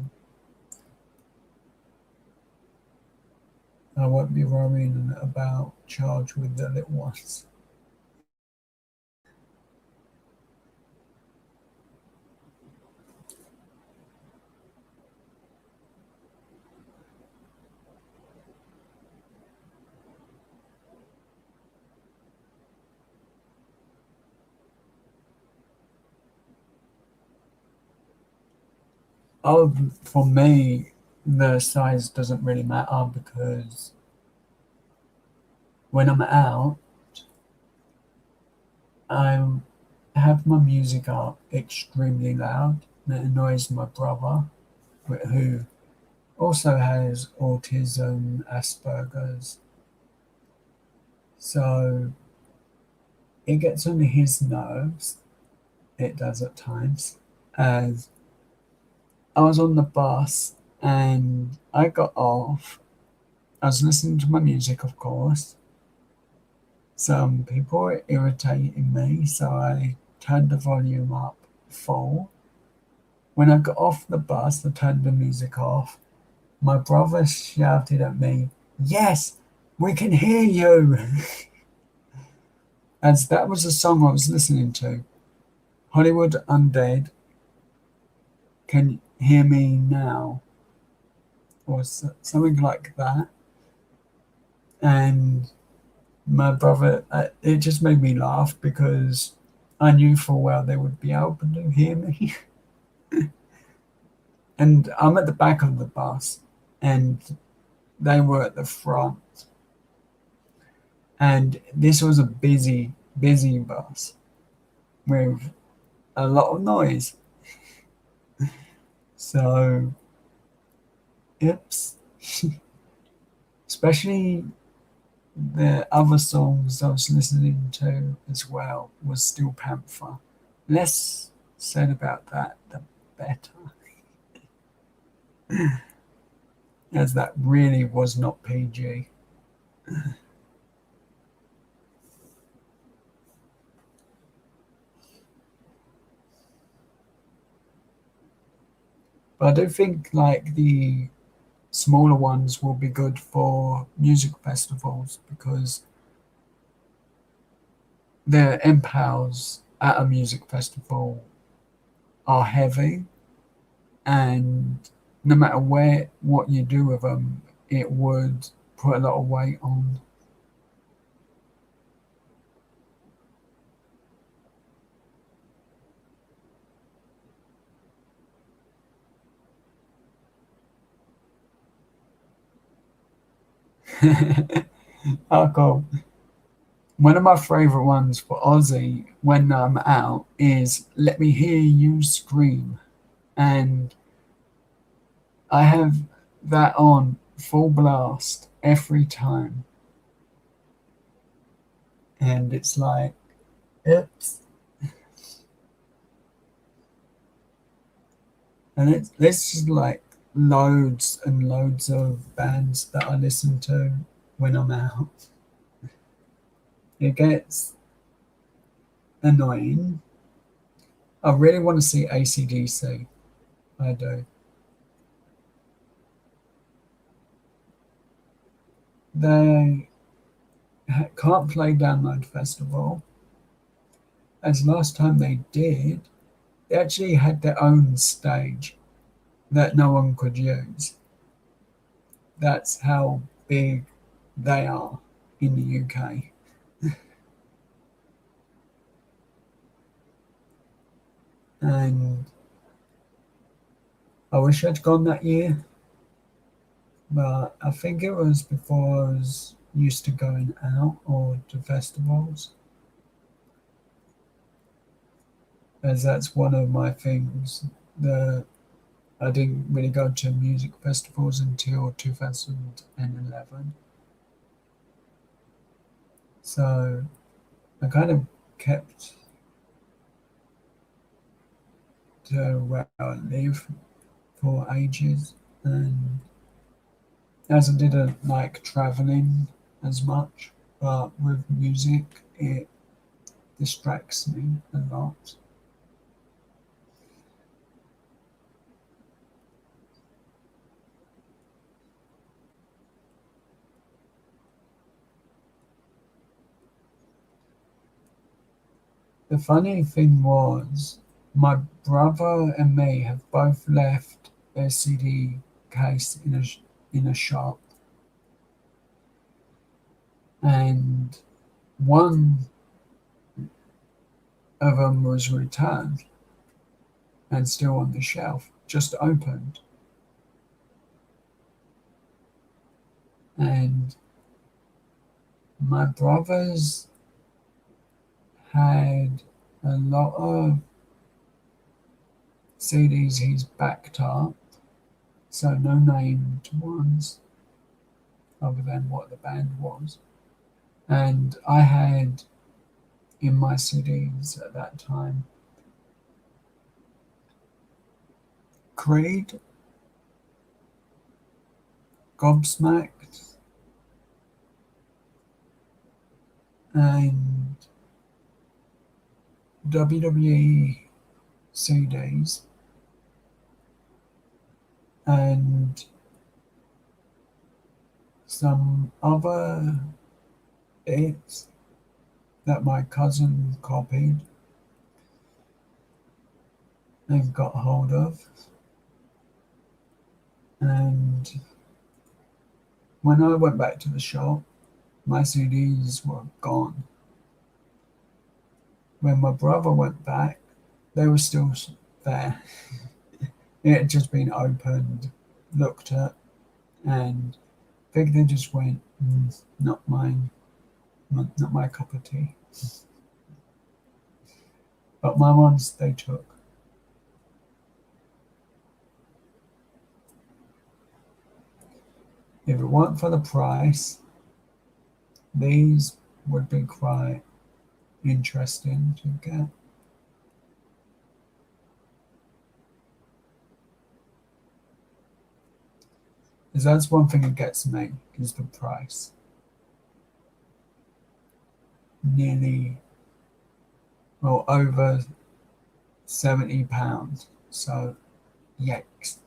[SPEAKER 1] I won't be worrying about charge with the little ones. Oh, for me, the size doesn't really matter because when I'm out, I have my music up extremely loud. And it annoys my brother, who also has autism, Asperger's. So it gets under his nerves. It does at times. As I was on the bus and I got off, I was listening to my music, of course. Some people were irritating me, so I turned the volume up full. When I got off the bus, I turned the music off. My brother shouted at me, "Yes, we can hear you!" As that was the song I was listening to. Hollywood Undead, Can You Hear Me Now? Or something like that. And my brother, it just made me laugh because I knew full well they would be able to hear me. And I'm at the back of the bus, and they were at the front. And this was a busy, busy bus with a lot of noise. So, oops. Especially the other songs I was listening to as well was Steel Panther. Less said about that, the better. As that really was not PG. But I do think like the smaller ones will be good for music festivals because the impals at a music festival are heavy, and no matter what you do with them, it would put a lot of weight on. Oh, cool. One of my favorite ones for Aussie when I'm out is "Let Me Hear You Scream," and I have that on full blast every time, and it's like, oops. And it's just like loads and loads of bands that I listen to when I'm out. It gets annoying. I really want to see AC/DC. I do. they can't play Download Festival, as last time they did, they actually had their own stage that no one could use. That's how big they are in the UK. And I wish I'd gone that year, but I think it was before I was used to going out or to festivals, as that's one of my things. The I didn't really go to music festivals until 2011, so I kind of kept to where I live for ages, and as I didn't like traveling as much, but with music, it distracts me a lot. The funny thing was, my brother and me have both left their CD case in a shop, and one of them was returned and still on the shelf, just opened. And my brother's had a lot of CDs he's backed up, so no named ones other than what the band was. And I had in my CDs at that time Creed, Gobsmacked, and WWE CDs, and some other bits that my cousin copied and got hold of. And when I went back to the shop, my CDs were gone. When my brother went back, they were still there. It had just been opened, looked at, and I think they just went, not mine, not my cup of tea. But my ones they took. If it weren't for the price, these would be quite interesting to get. Because that's one thing that gets me, is the price. Nearly, well, over £70. So, yikes.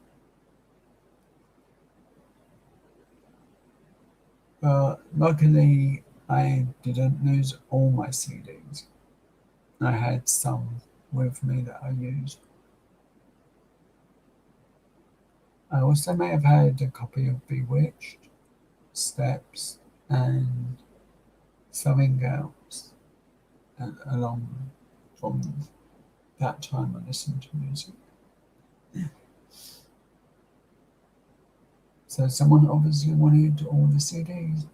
[SPEAKER 1] But luckily, I didn't lose all my CDs. I had some with me that I used. I also may have had a copy of Bewitched, Steps, and something else along from that time I listened to music. So someone obviously wanted all the CDs.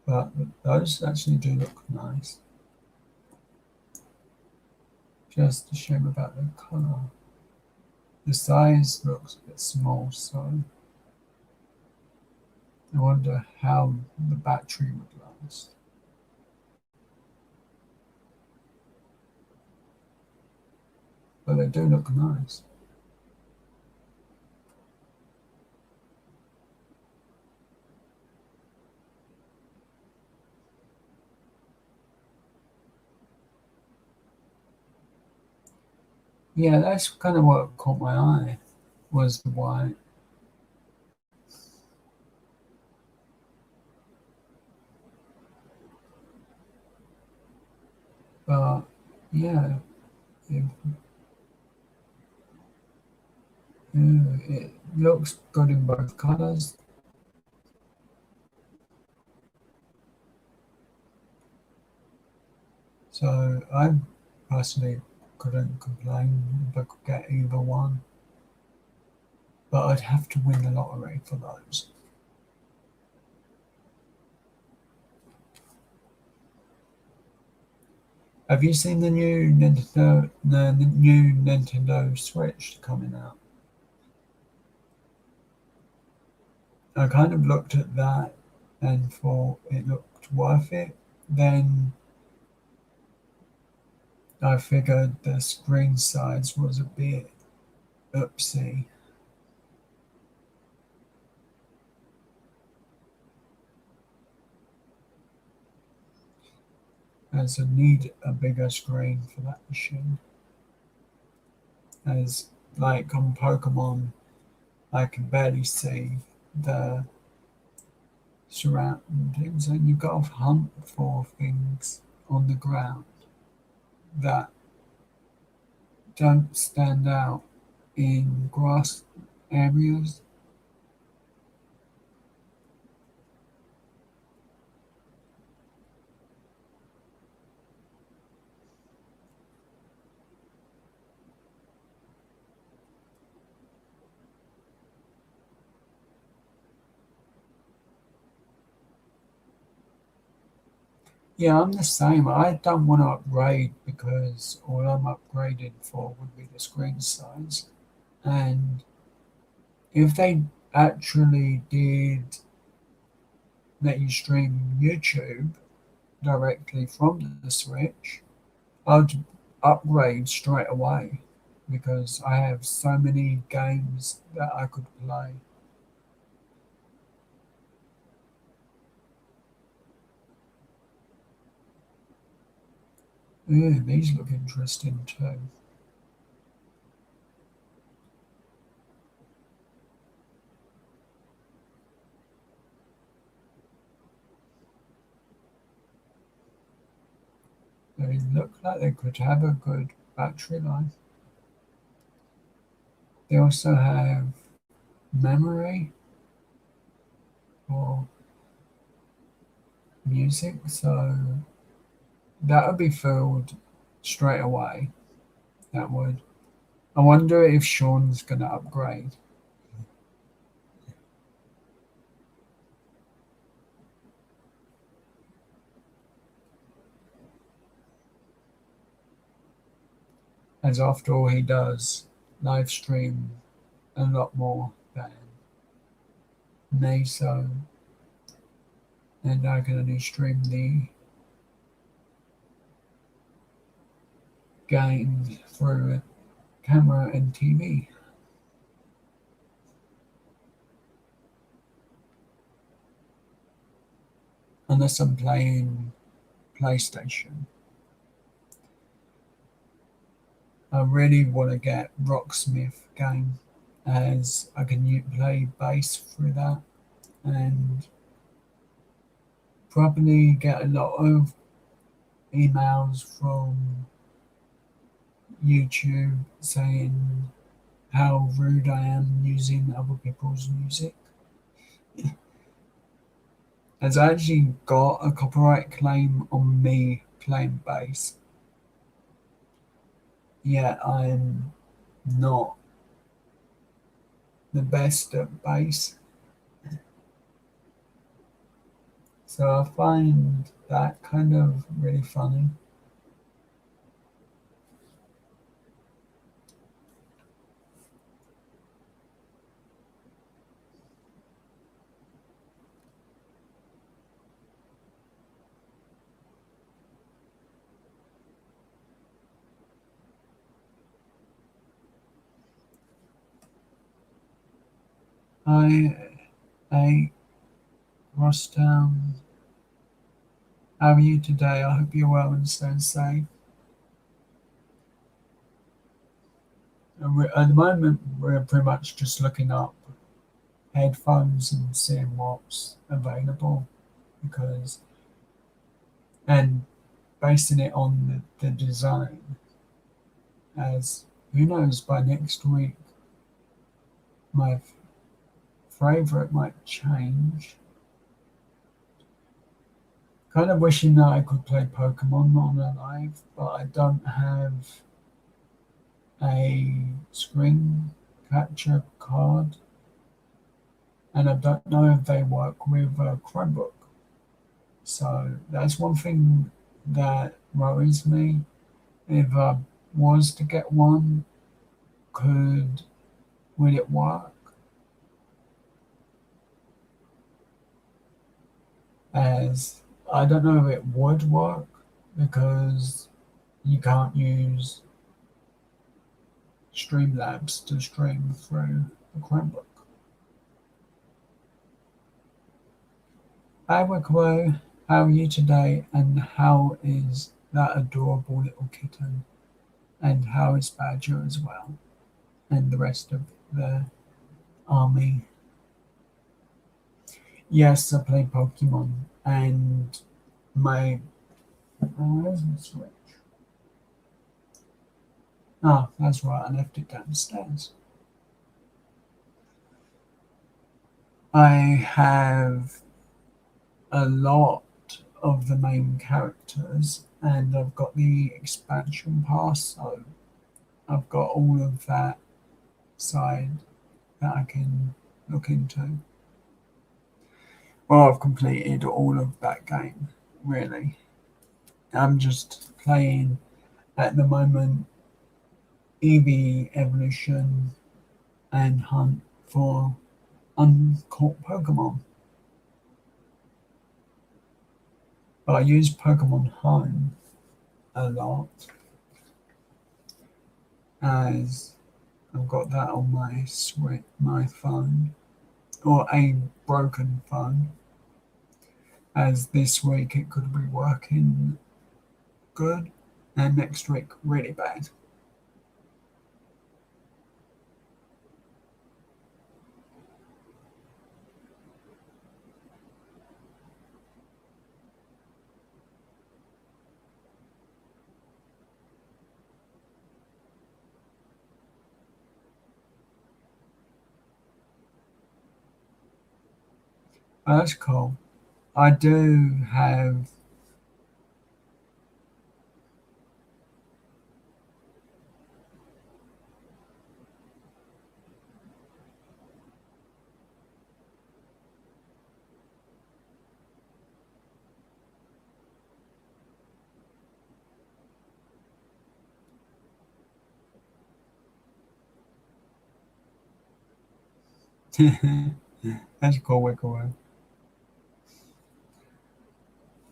[SPEAKER 1] But those actually do look nice. Just a shame about the colour. The size looks a bit small, so I wonder how the battery would last. But they do look nice. Yeah, that's kind of what caught my eye. was the white. But yeah, it, it looks good in both colours. So I personally couldn't complain if I could get either one. But I'd have to win the lottery for those. Have you seen the new Nintendo Switch coming out? I kind of looked at that and thought it looked worth it. Then I figured the screen size was a bit oopsie, as I need a bigger screen for that machine. As like on Pokemon, I can barely see the surroundings, and you've got to hunt for things on the ground that don't stand out in grass areas. Yeah, I'm the same. I don't want to upgrade because all I'm upgraded for would be the screen size. And if they actually did let you stream YouTube directly from the Switch, I'd upgrade straight away because I have so many games that I could play. Yeah, these look interesting too. They look like they could have a good battery life. They also have memory for music, so that would be filled straight away. That would. I wonder if Sean's going to upgrade. As after all, he does live stream a lot more than me, so and I can only stream the game through camera and TV, unless I'm playing PlayStation. I really want to get Rocksmith game as I can play bass through that and probably get a lot of emails from YouTube saying how rude I am using other people's music. As I actually got a copyright claim on me playing bass, yet I'm not the best at bass. So I find that kind of really funny. I Rostam, how are you today? I hope you're well and staying safe. And at the moment, we're pretty much just looking up headphones and seeing what's available because, and basing it on the design, as who knows, by next week, my favorite might change. Kind of wishing that I could play Pokemon on a live, but I don't have a screen capture card, and I don't know if they work with a Chromebook. So that's one thing that worries me. If I was to get one, could would it work? As I don't know if it would work because you can't use Streamlabs to stream through a Chromebook. Hi Wicklow, how are you today? And how is that adorable little kitten? And how is Badger as well? And the rest of the army. Yes, I play Pokemon, and my where's my Switch? Ah, that's right, I left it downstairs. I have a lot of the main characters, and I've got the expansion pass, so I've got all of that side that I can look into. Well, I've completed all of that game, really. I'm just playing at the moment EV Evolution and Hunt for Uncaught Pokemon. But I use Pokemon Home a lot as I've got that on my phone, or a broken phone, as this week it could be working good and next week really bad. But that's cool. I do have that's cool, Wickaway.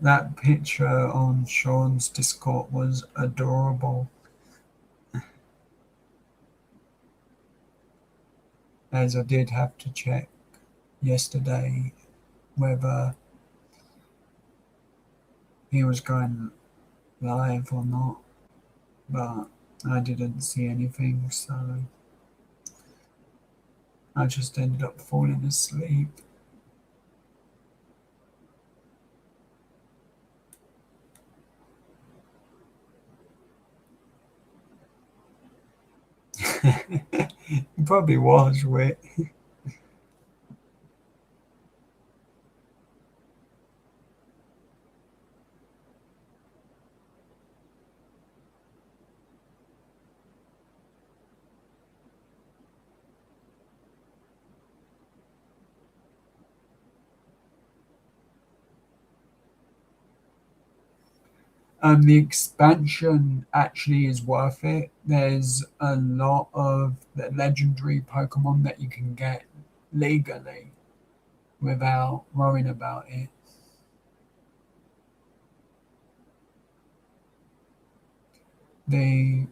[SPEAKER 1] That picture on Sean's Discord was adorable, as I did have to check yesterday whether he was going live or not, but I didn't see anything, so I just ended up falling asleep. It probably was wet. The expansion actually is worth it. There's a lot of the legendary Pokemon that you can get legally without worrying about it. The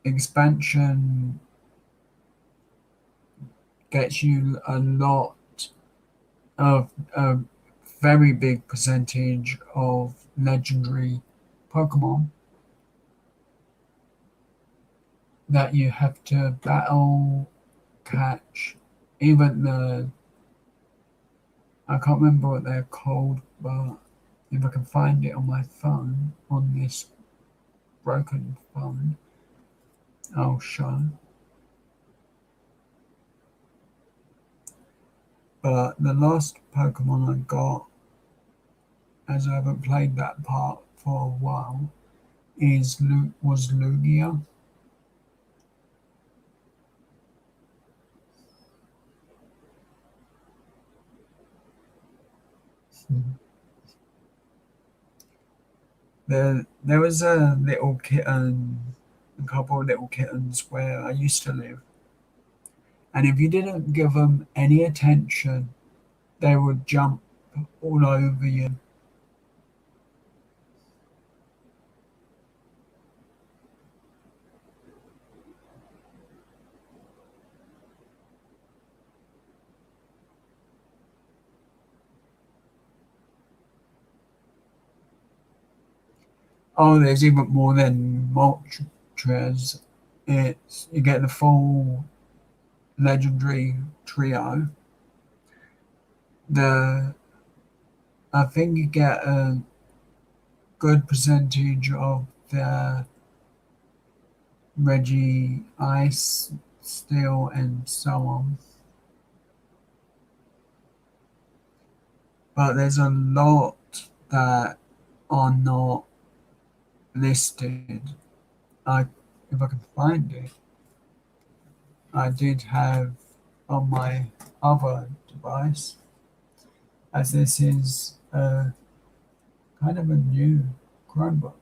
[SPEAKER 1] expansion gets you a lot of a very big percentage of legendary Pokemon. that you have to battle, catch, even the I can't remember what they're called, but if I can find it on my phone, on this broken phone, I'll show. But the last Pokemon I got, as I haven't played that part for a while, was Lugia. There was a little kitten, a couple of little kittens where I used to live, and if you didn't give them any attention, they would jump all over you. Oh, there's even more than Moltres. It's you get the full legendary trio. The I think you get a good percentage of the Reggie Ice, Steel, and so on. But there's a lot that are not listed. I, if I can find it, I did have on my other device, as this is kind of a new Chromebook.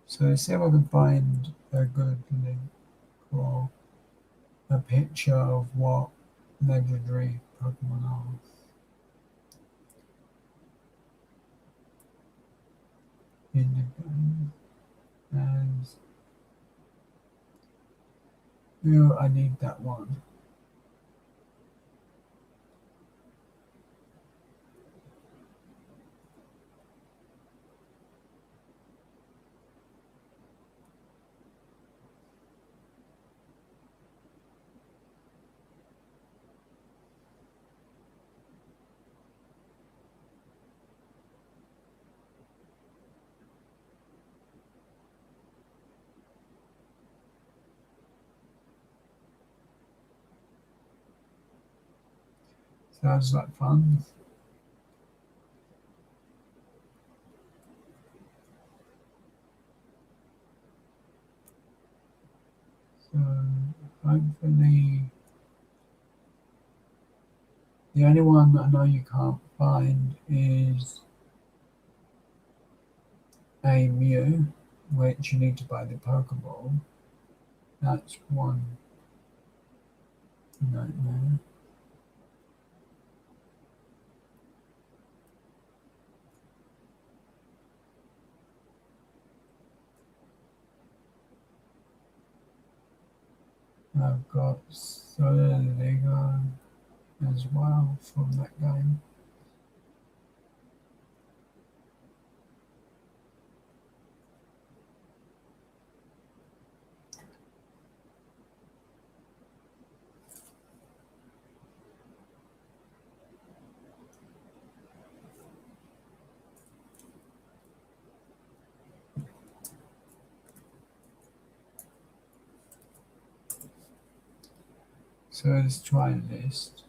[SPEAKER 1] So see if I can find a good link or a picture of what legendary Pokemon are in the game. As oh, I need that one. Sounds like fun. So hopefully the only one I know you can't find is a Mew, which you need to buy the Pokeball. That's one nightmare. I've got Solar Lego as well from that game. So let's try a list.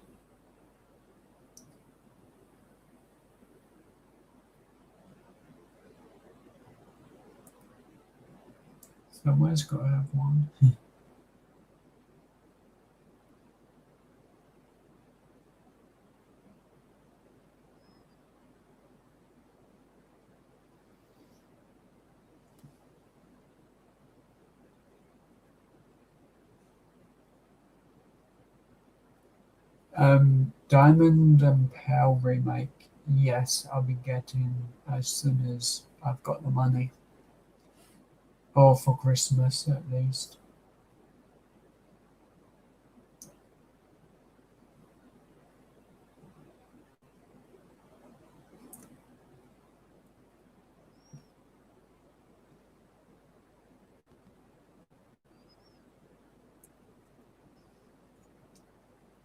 [SPEAKER 1] Somewhere's got to have one. Diamond and Pearl remake, yes, I'll be getting as soon as I've got the money, or for Christmas at least.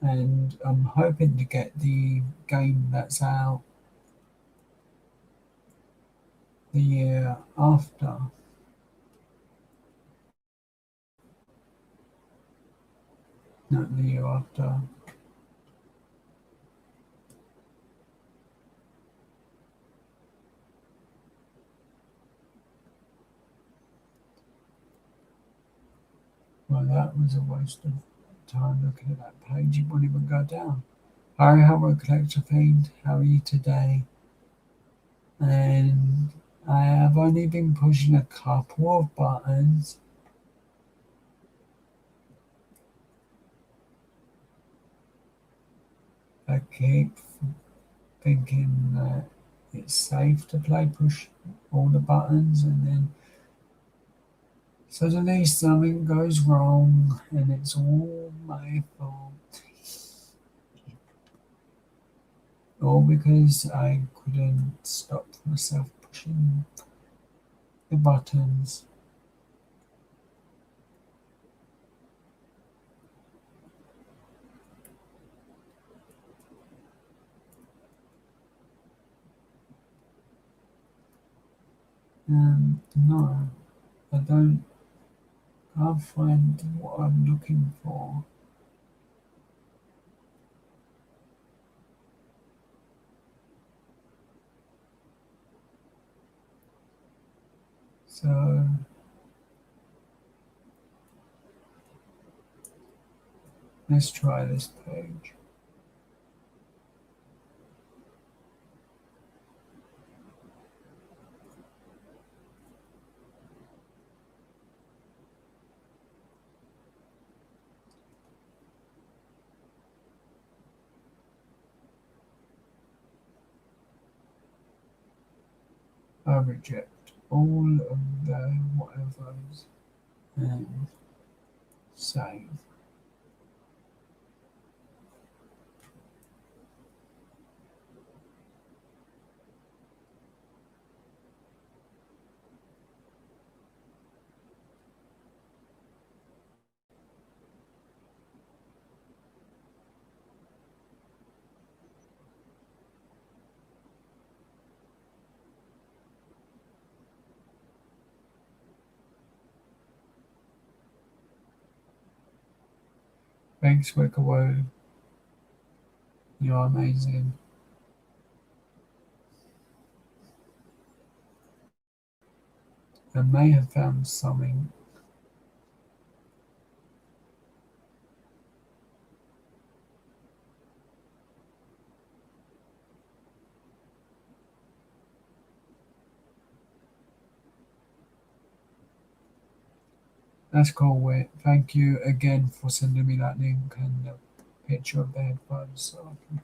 [SPEAKER 1] And I'm hoping to get the game that's out the year after. Not the year after. Well, that was a waste of time looking at that page. It wouldn't even go down. Hi, Howard Collector Fiend. How are you today? And I have only been pushing a couple of buttons. I keep thinking that it's safe to push all the buttons, and then suddenly something goes wrong, and it's all my fault. All because I couldn't stop myself pushing the buttons. No, I can't find what I'm looking for. So let's try this page. I reject all of the whatevers and save. Thanks, Wickerwood. You're amazing. I may have found something. That's cool, Wit. Thank you again for sending me that link and the picture of the headphones so I can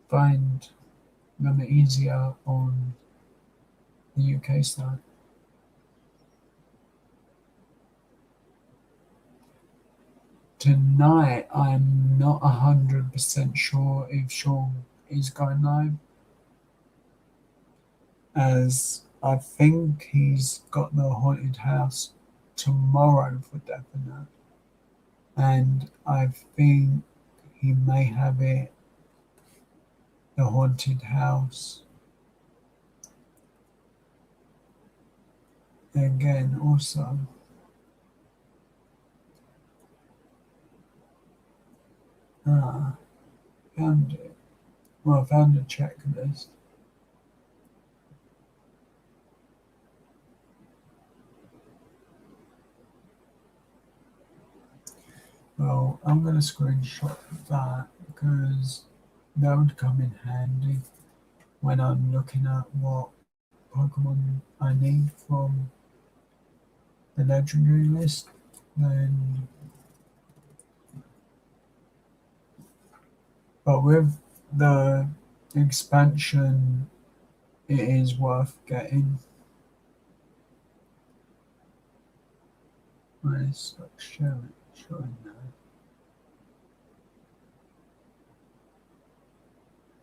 [SPEAKER 1] find them easier on the UK side. Tonight, I'm not 100% sure if Sean is going live, as I think he's got the haunted house tomorrow for definite, and I think he may have it, the haunted house, again also. Ah, found it. Well, I found a checklist. Well, I'm going to screenshot that because that would come in handy when I'm looking at what Pokemon I need from the legendary list. Then But with the expansion, it is worth getting. Let's showing now.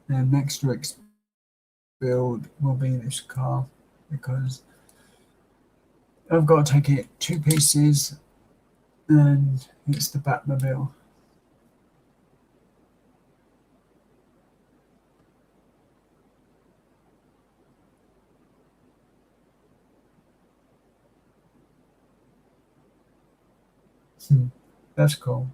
[SPEAKER 1] And next to build will be this car because I've got to take it two pieces and it's the Batmobile. That's cool.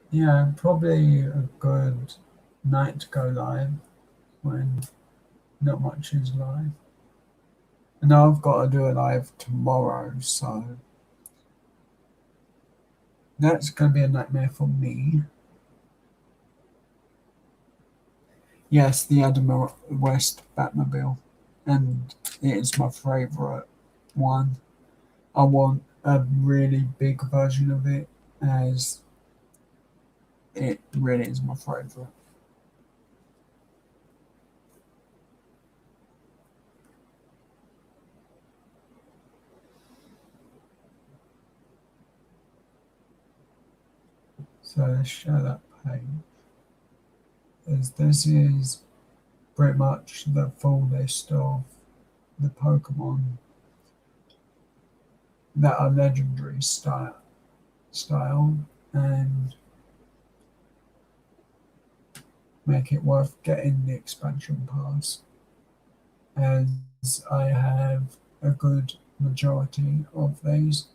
[SPEAKER 1] Yeah, probably a good night to go live when not much is live. And now I've got to do a live tomorrow, so that's going to be a nightmare for me. Yes, the Adam West Batmobile, and it is my favourite one. I want a really big version of it, as it really is my favourite. So let's show that page. As this is pretty much the full list of the Pokemon that are legendary style and make it worth getting the expansion pass, as I have a good majority of these,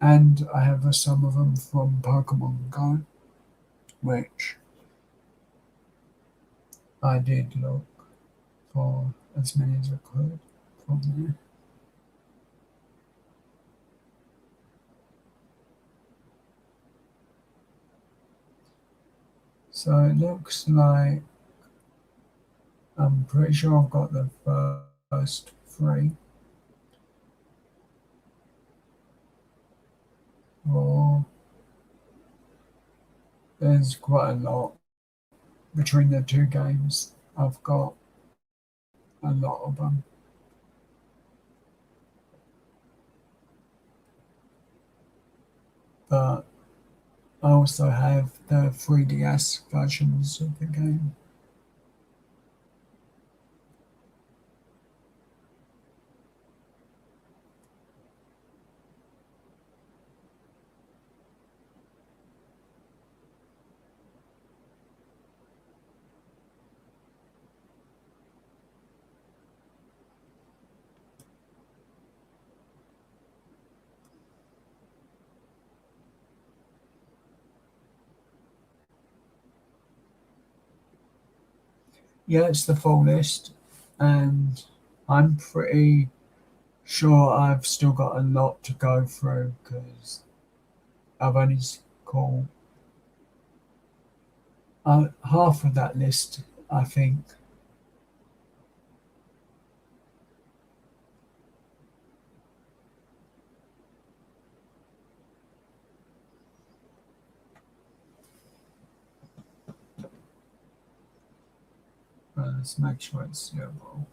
[SPEAKER 1] and I have some of them from Pokemon Go, which I did look for as many as I could from there. So it looks like I'm pretty sure I've got the first three. Or there's quite a lot between the two games. I've got a lot of them. But I also have the 3DS versions of the game. Yeah, it's the full list, and I'm pretty sure I've still got a lot to go through because I've only called half of that list, I think. Let's make sure it's suitable.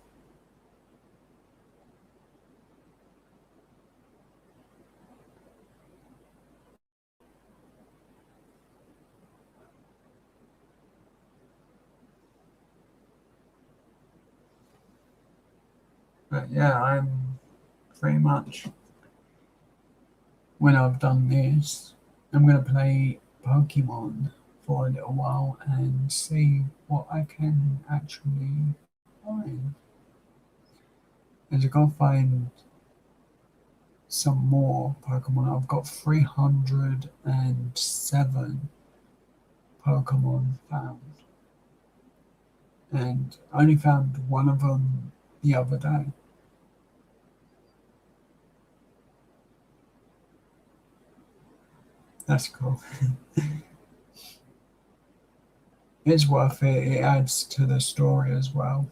[SPEAKER 1] But yeah, I'm pretty much, when I've done this, I'm going to play Pokemon for a little while and see what I can actually find. And I gotta find some more Pokemon. I've got 307 Pokemon found, and I only found one of them the other day. That's cool. It's worth it. It adds to the story as well,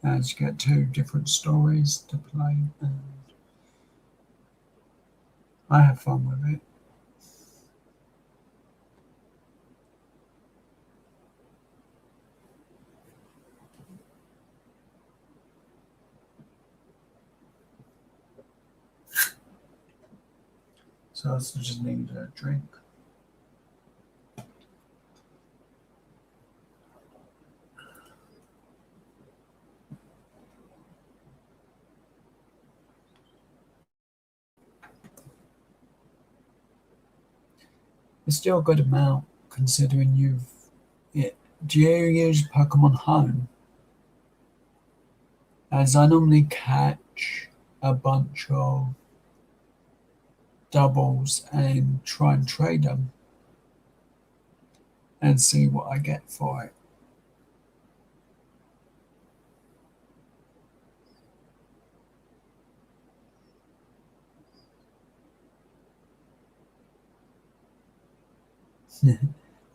[SPEAKER 1] as you get two different stories to play. And I have fun with it. So I just need a drink. It's still a good amount considering you've. It, do you use Pokemon Home? As I normally catch a bunch of doubles and try and trade them and see what I get for it.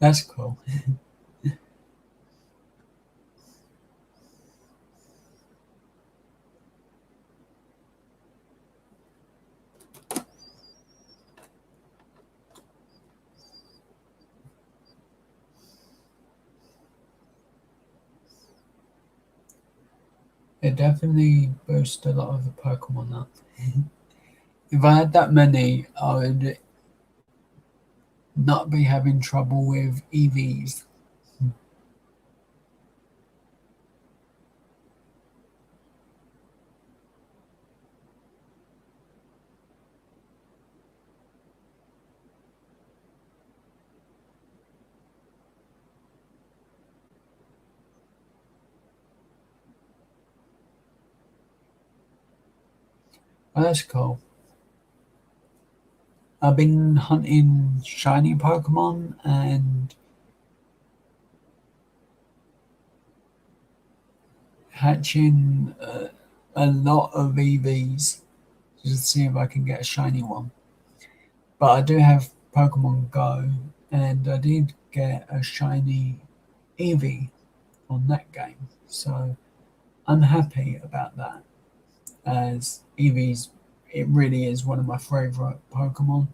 [SPEAKER 1] That's cool. It definitely boosts a lot of the Pokemon up. If I had that many, I would not be having trouble with EVs. Oh, that's cool. I've been hunting shiny Pokemon and hatching a lot of EVs just to see if I can get a shiny one. But I do have Pokemon Go, and I did get a shiny Eevee on that game. So I'm happy about that, as Eevee's it really is one of my favorite Pokemon.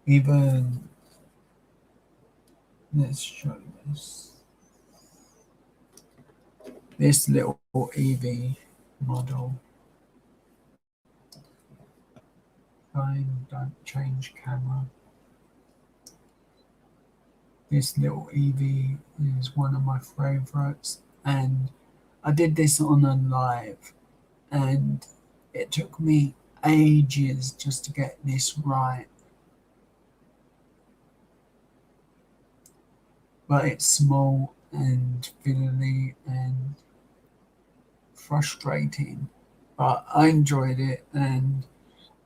[SPEAKER 1] Even let's show this little Eevee model. Fine, don't change camera. This little Eevee is one of my favorites, and I did this on a live, and it took me ages just to get this right. But it's small and fiddly and frustrating. But I enjoyed it, and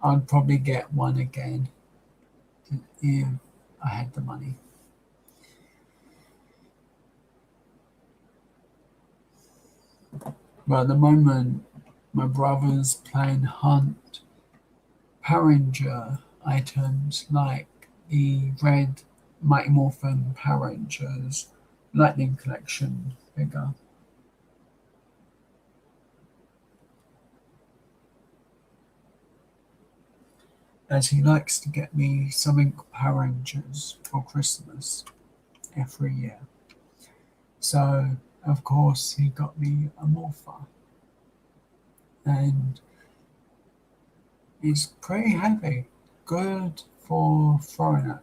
[SPEAKER 1] I'd probably get one again if I had the money. But at the moment, my brother's playing Hunt Power Ranger items like the red Mighty Morphin Power Rangers Lightning Collection figure, as he likes to get me something Power Rangers for Christmas every year. So, of course, he got me a Morpher, and it's pretty heavy. Good for throwing at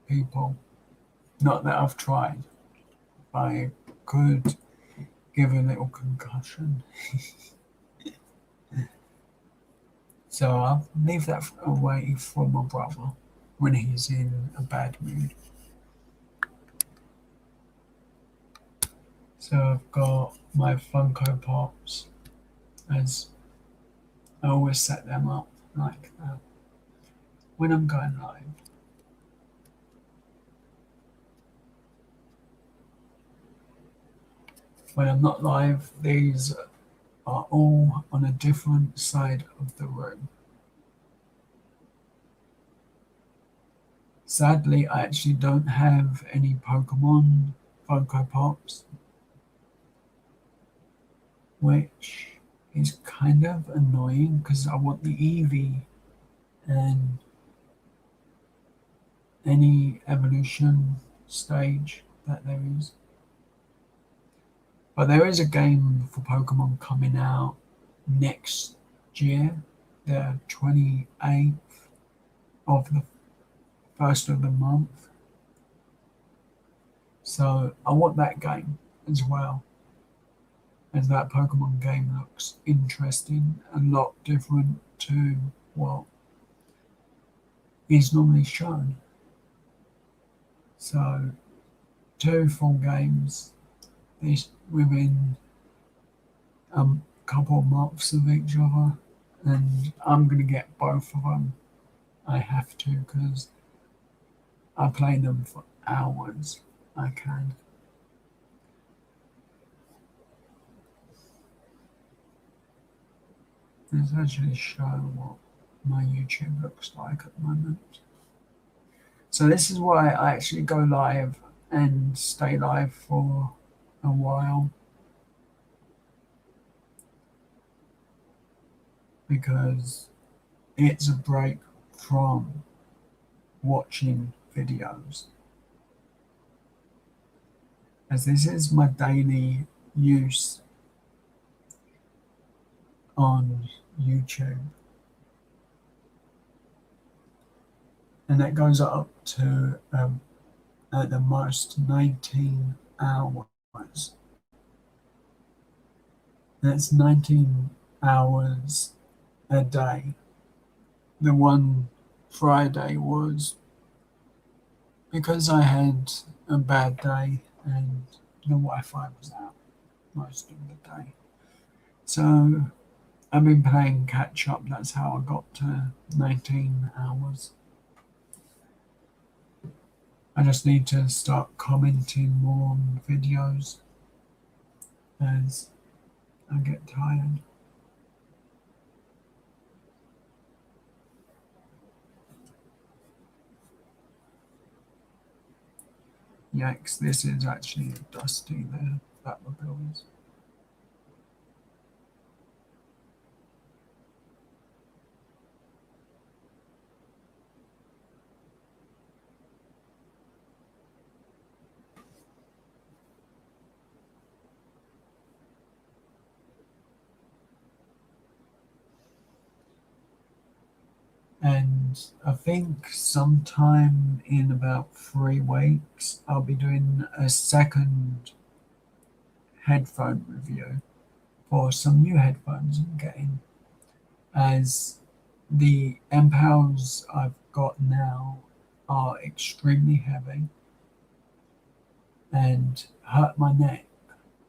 [SPEAKER 1] people. Not that I've tried, but it could give a little concussion. So I'll leave that away for my brother when he's in a bad mood. So I've got my Funko Pops, as I always set them up like that when I'm going live. When I'm not live, these are all on a different side of the room. Sadly, I actually don't have any Pokemon Funko Pops. which is kind of annoying because I want the Eevee and any evolution stage that there is. But there is a game for Pokemon coming out next year, the 28th of the first of the month. So I want that game as well, as that Pokemon game looks interesting, a lot different to what is normally shown. So two full games this within a couple of months of each other, and I'm gonna get both of them. I have to because I play them for hours. I can. Let's actually show what my YouTube looks like at the moment. So this is why I actually go live and stay live for a while, because it's a break from watching videos, as this is my daily use on YouTube, and that goes up to at the most 19 hours. That's 19 hours a day. The one Friday was because I had a bad day and the Wi-Fi was out most of the day. So I've been playing catch up. That's how I got to 19 hours. I just need to start commenting more on videos as I get tired. Yikes, this is actually dusty there, Batmobile is. And I think sometime in about 3 weeks, I'll be doing a second headphone review for some new headphones I'm getting, as the MPALs I've got now are extremely heavy and hurt my neck.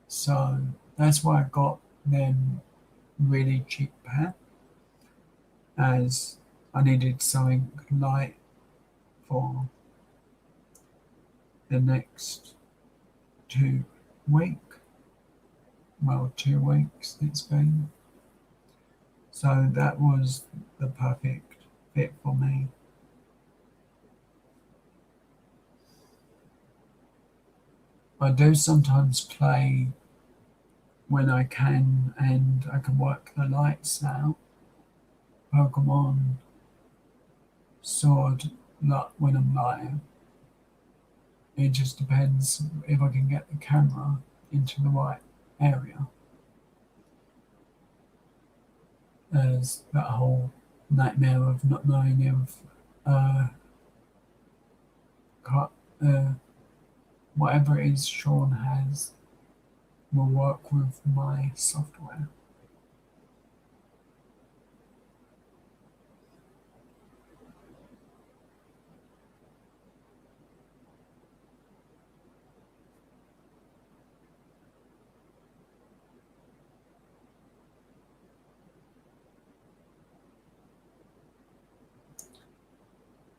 [SPEAKER 1] So that's why I got them really cheap pair, as I needed something light for the next 2 weeks. Well, 2 weeks it's been. So that was the perfect fit for me. I do sometimes play when I can and I can work the lights out. Pokemon Sword when I'm live. It just depends if I can get the camera into the right area. There's that whole nightmare of not knowing if cut, whatever it is Sean has will work with my software.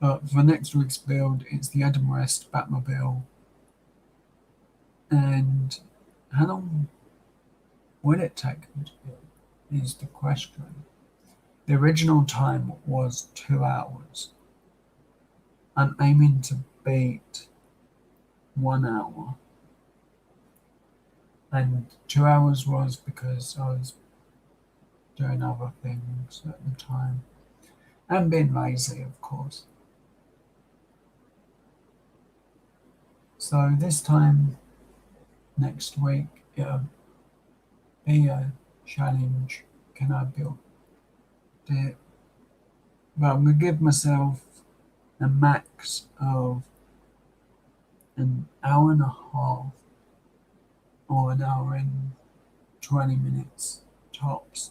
[SPEAKER 1] But for next week's build, it's the Adam West Batmobile. And how long will it take me to build is the question. The original time was 2 hours. I'm aiming to beat 1 hour. And 2 hours was because I was doing other things at the time and being lazy, of course. So this time next week, it'll be a challenge. Can I build it? Well, I'm gonna give myself a max of an hour and a half or an hour and 20 minutes tops.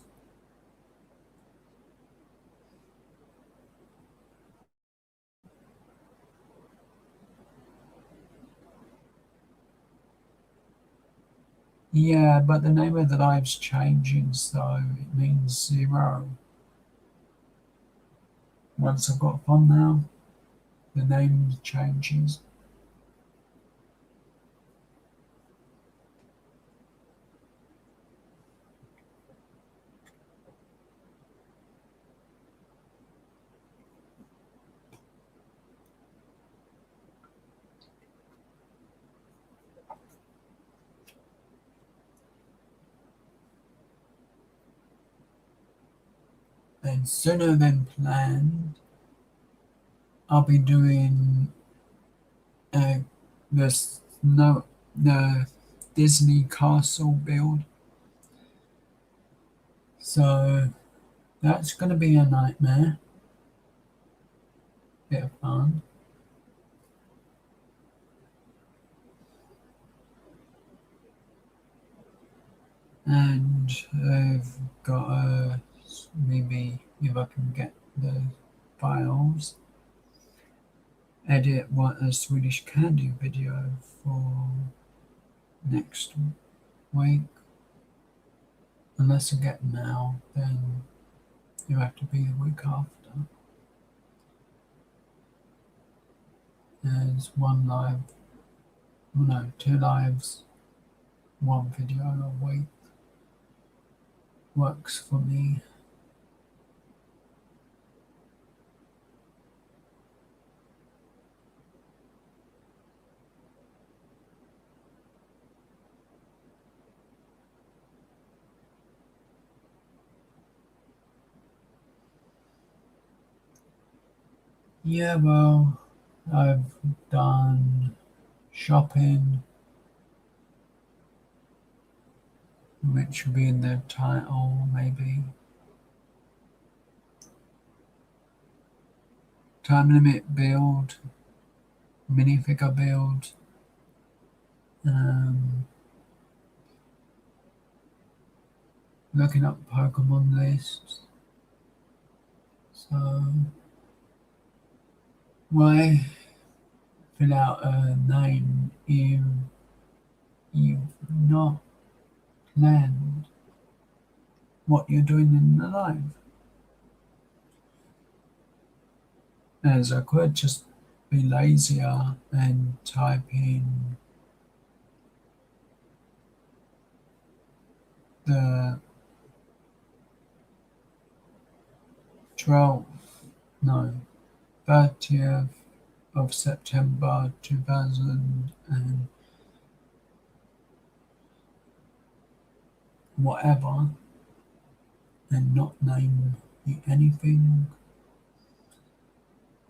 [SPEAKER 1] Yeah, but the name of the live's changing, so it means 0. Once I've got a thumbnail, the name changes. And sooner than planned, I'll be doing uh, the snow, the Disney castle build. So that's going to be a nightmare. Bit of fun. And I've got maybe if I can get the files, edit what a Swedish Candy video for next week. Unless I get now, then it'll have to be the week after. There's one live, well, no, 2 lives, one video a week works for me. Yeah, well, I've done shopping, which will be in the title, maybe. Time limit build, minifigure build, um, looking up Pokemon lists. So, why fill out a name if you've not planned what you're doing in the life? As I could just be lazier and type in the 12th, no, 30th of September 2000 and whatever, and not name anything.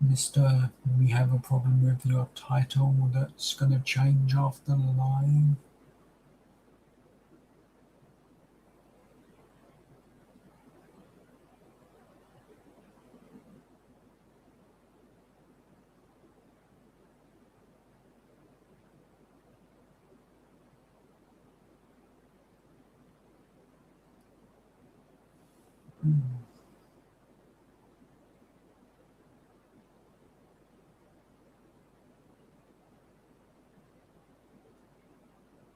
[SPEAKER 1] Mr. We have a problem with your title that's going to change after the live.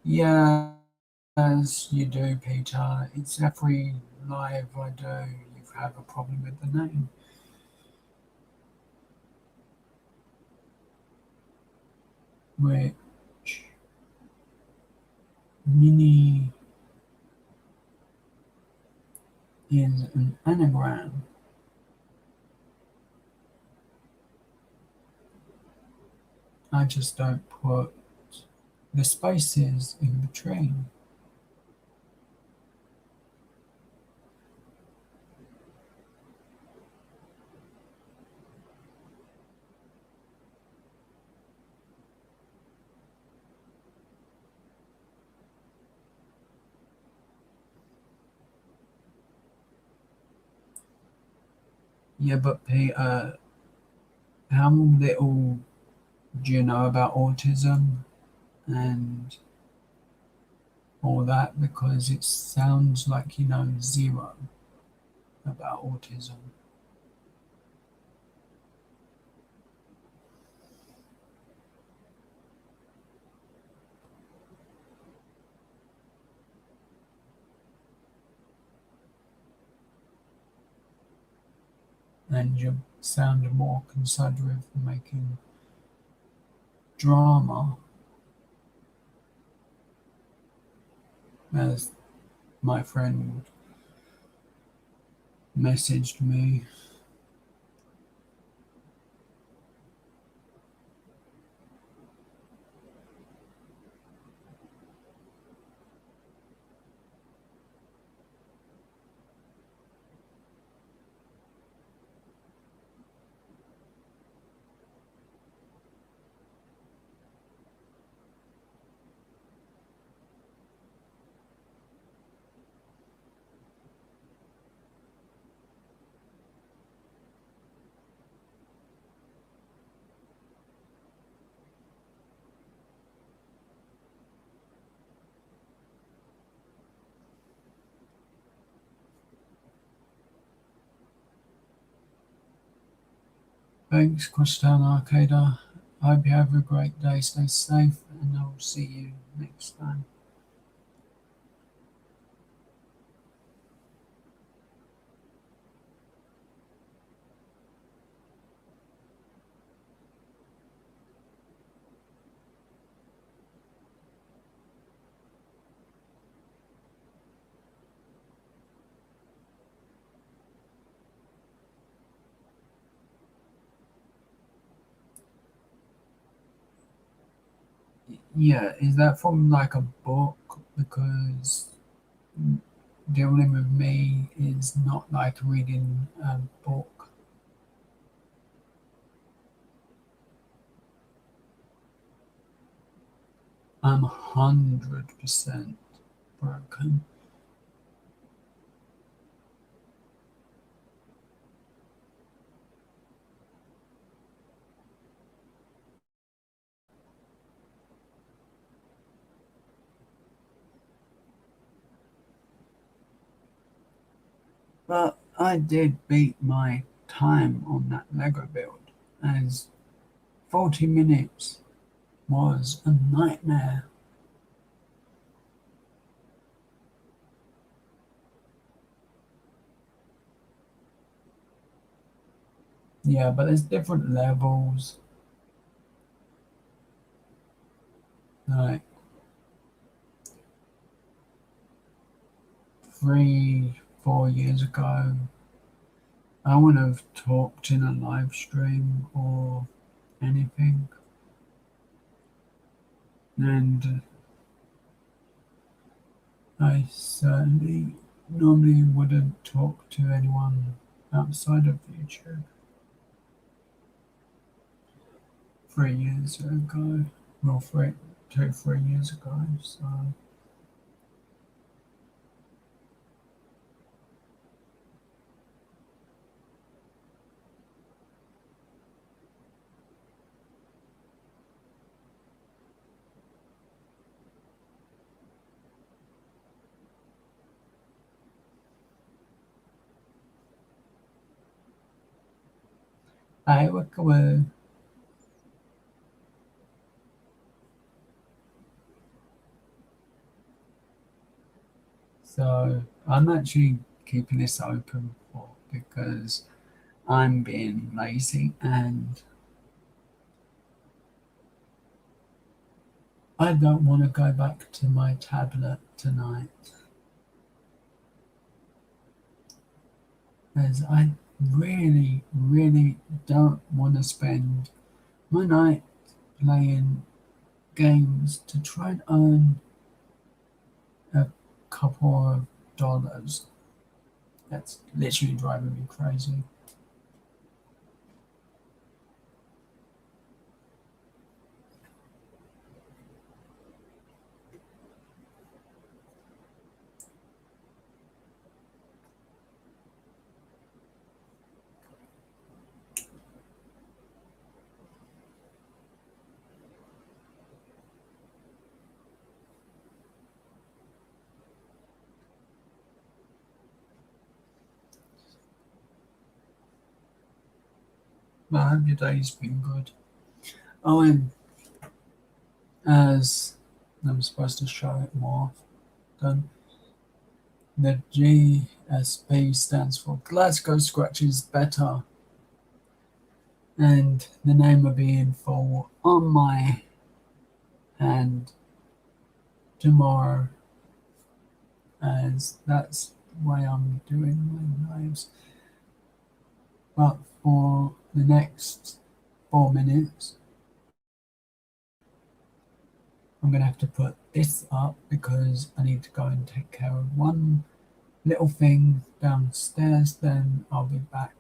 [SPEAKER 1] Yes, you do, Peter. It's every live I do. You have a problem with the name. Which mini is an anagram. I just don't put the spaces in between. Yeah, but Peter, how little do you know about autism and all that? Because it sounds like you know zero about autism. And you sound more concerned with making drama, as my friend messaged me. Thanks, Crosstown Arcada. I hope you have a great day. Stay safe, and I'll see you next time. Yeah, is that from like a book? Because dealing with me is not like reading a book. I'm 100% broken. But I did beat my time on that Lego build, as 40 minutes was a nightmare. Yeah, but there's different levels. Like 3, 4 years ago, I wouldn't have talked in a live stream or anything. And I certainly normally wouldn't talk to anyone outside of YouTube. 3 years ago, well, 3 years ago. So I work with. So I'm actually keeping this open for because I'm being lazy and I don't want to go back to my tablet tonight, as I really, really don't want to spend my night playing games to try and earn a couple of dollars. That's literally driving me crazy. I hope your day's been good. Oh, and as I'm supposed to show it more often, the GSB stands for Glasgow Scratches Better, and the name will be in full on my hand tomorrow, as that's the way I'm doing my lives. But for the next 4 minutes, I'm going to have to put this up because I need to go and take care of one little thing downstairs, then I'll be back.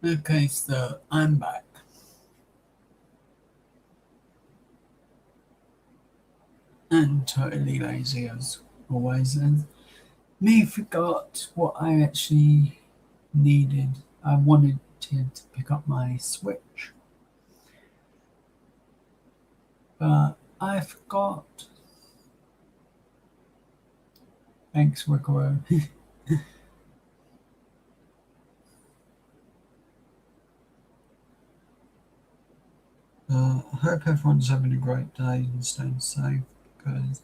[SPEAKER 1] Okay, so I'm back. And totally lazy as always, and me forgot what I actually needed. I wanted to pick up my Switch, but I forgot. Thanks, Wicaro. I hope everyone's having a great day and staying safe, because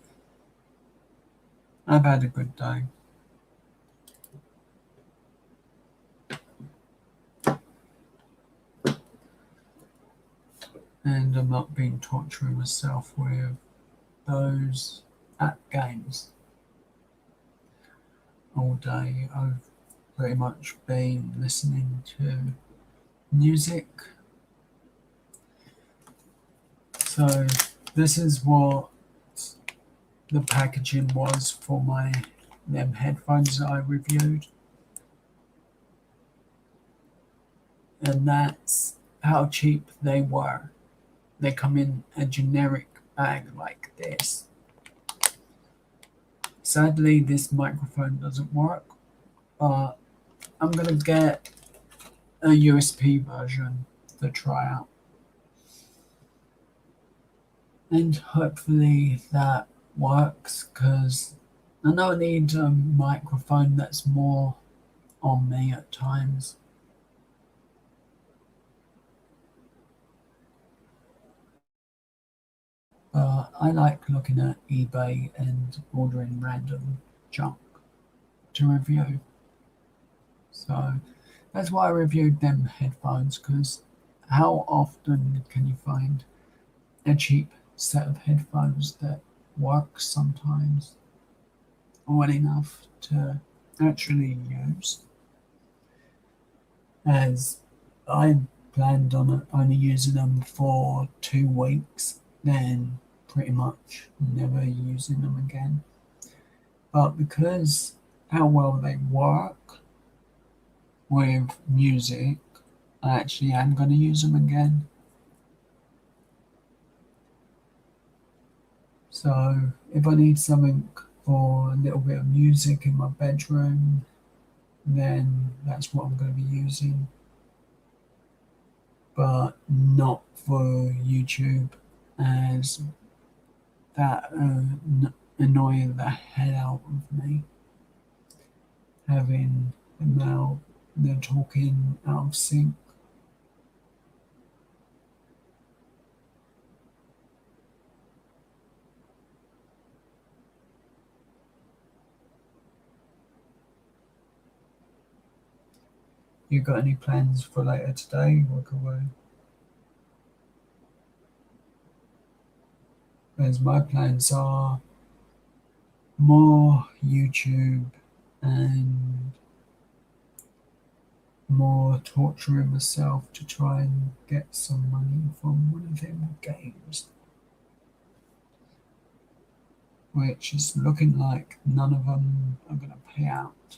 [SPEAKER 1] I've had a good day. And I'm not being torturing myself with those app games all day. I've pretty much been listening to music. So this is what the packaging was for them headphones that I reviewed. And that's how cheap they were. They come in a generic bag like this. Sadly, this microphone doesn't work, but I'm gonna get a USB version to try out. and hopefully that works because I know I need a microphone that's more on me at times. I like looking at eBay and ordering random junk to review. So that's why I reviewed them headphones because how often can you find a cheap set of headphones that works sometimes well enough to actually use? As I planned on only using them for 2 weeks, then pretty much never using them again. But because how well they work with music, I actually am going to use them again. So if I need something for a little bit of music in my bedroom, then that's what I'm going to be using, but not for YouTube, as that annoying the hell out of me having them out, they're talking out of sync. You got any plans for later today? Walk away. As my plans are more YouTube and more torturing myself to try and get some money from one of them games, which is looking like none of them are going to pay out.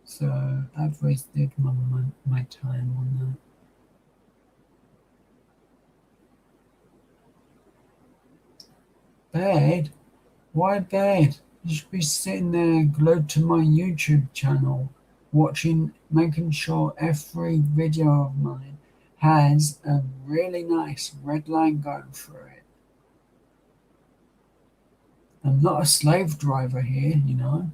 [SPEAKER 1] So I've wasted my time on that. Bed? Why bed? You should be sitting there glued to my YouTube channel, watching, making sure every video of mine has a really nice red line going through it. I'm not a slave driver here, you know,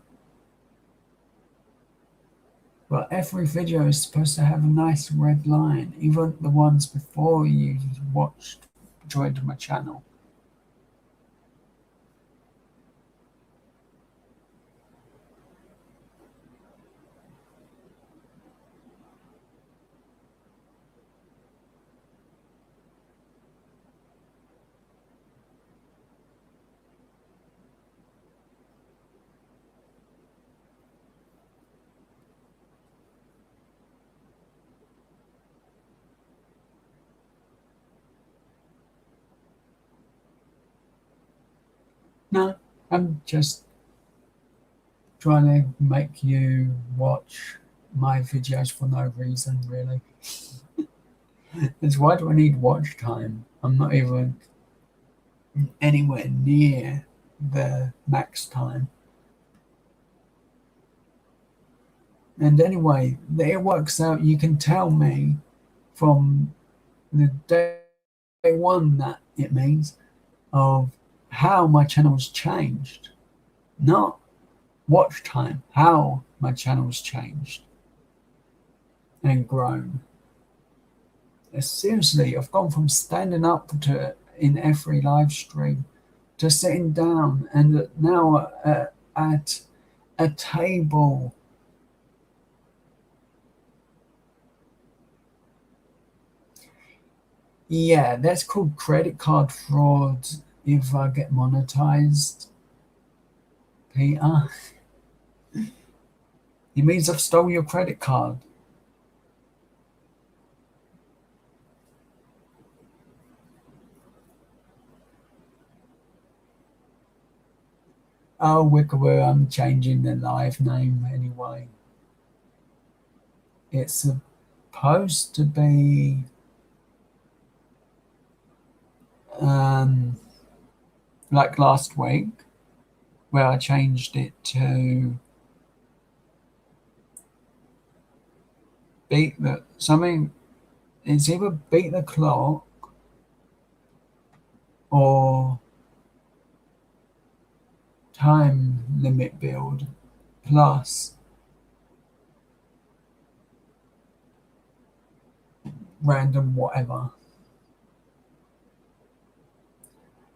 [SPEAKER 1] but every video is supposed to have a nice red line, even the ones before you watched, joined my channel. No, I'm just trying to make you watch my videos for no reason, really. It's why do I need watch time? I'm not even anywhere near the max time. And anyway, it works out. You can tell me from the day one that it means of how my channel's changed, not watch time, how my channel's changed and grown. Seriously, I've gone from standing up to in every live stream to sitting down and now at a table. Yeah, that's called credit card fraud if I get monetized, Peter. It means I've stole your credit card. Oh, Wickeroo, I'm changing the live name anyway. It's supposed to be um, like last week, where I changed it to beat the something. It's either beat the clock or time limit build plus random whatever.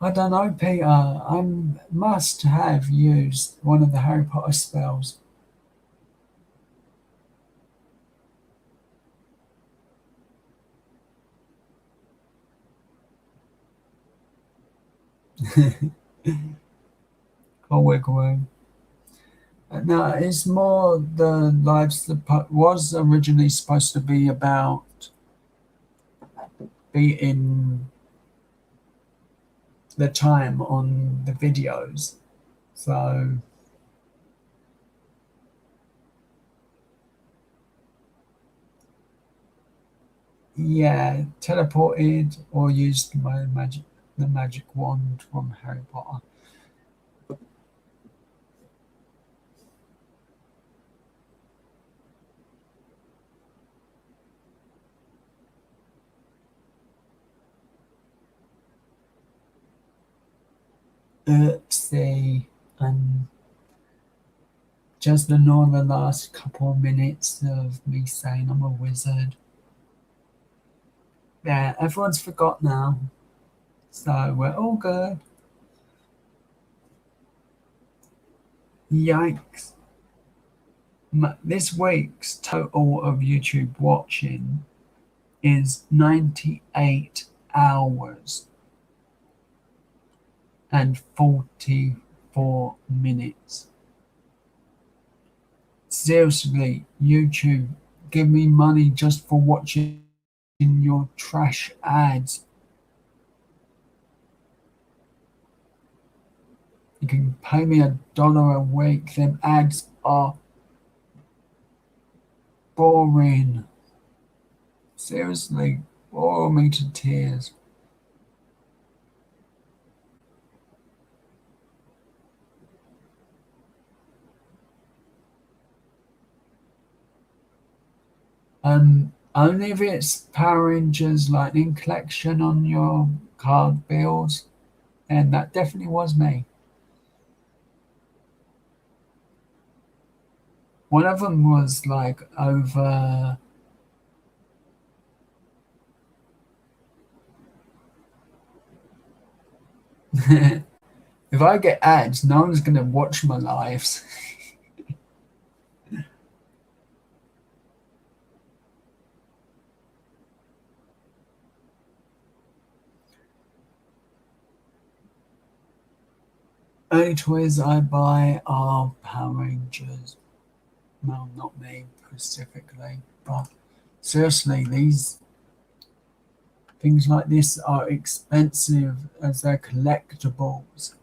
[SPEAKER 1] I don't know, Peter. I must have used one of the Harry Potter spells. Or wiggle room. No, it's more the lives that was originally supposed to be about beating the time on the videos. So yeah, teleported or used the magic wand from Harry Potter. Oopsie, and just ignore the last couple of minutes of me saying I'm a wizard. Yeah, everyone's forgot now, so we're all good. Yikes. This week's total of YouTube watching is 98 hours and 44 minutes. Seriously, YouTube, give me money just for watching your trash ads. You can pay me $1 a week. Them ads are boring. Seriously, bore me to tears. Only if it's Power Rangers Lightning Collection on your card bills, and that definitely was me. One of them was like over. If I get ads, no one's gonna watch my lives. Only toys I buy are Power Rangers. Well, not me specifically, but seriously, these things like this are expensive as they're collectibles.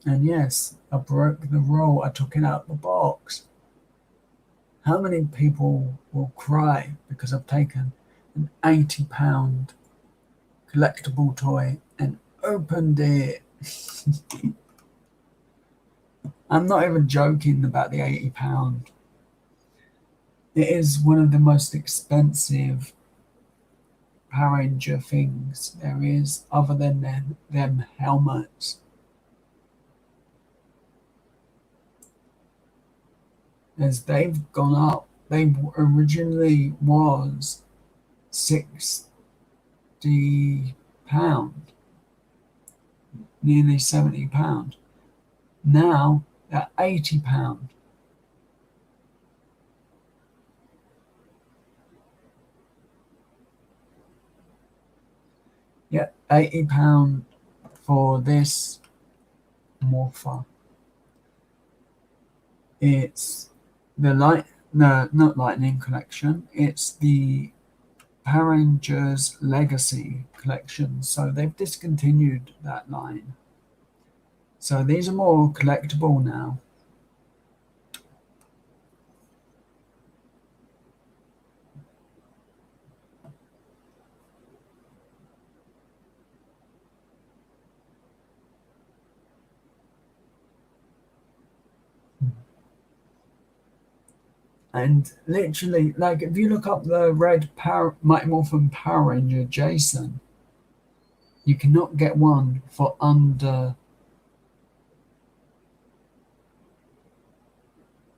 [SPEAKER 1] And yes, I broke the rule. I took it out the box. How many people will cry because I've taken an £80 collectible toy and opened it? I'm not even joking about the £80. It is one of the most expensive Power Ranger things there is, other than them helmets. As they've gone up, they originally was £60, nearly £70. Now they're £80. Yeah, £80 for this morpher. It's the no, not Lightning Collection. It's the Power Rangers Legacy Collection. So they've discontinued that line. So these are more collectible now. And literally, like if you look up the red Mighty Morphin Power Ranger Jason, You cannot get one for under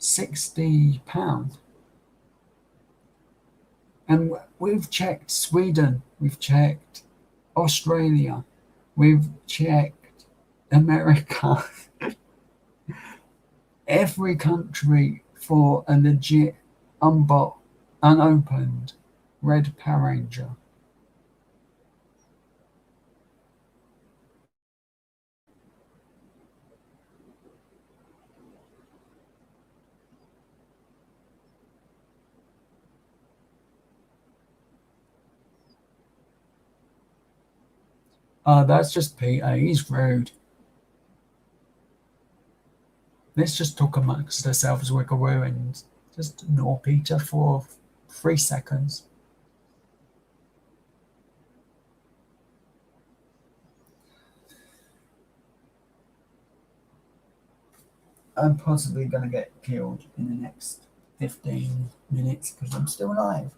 [SPEAKER 1] £60. And we've checked Sweden, we've checked Australia, we've checked America, every country for a legit unopened red Power Ranger. That's just Peter, he's rude. Let's just talk amongst ourselves, Wiggaroo, and just ignore Peter for 3 seconds. I'm possibly going to get killed in the next 15 minutes because I'm still alive.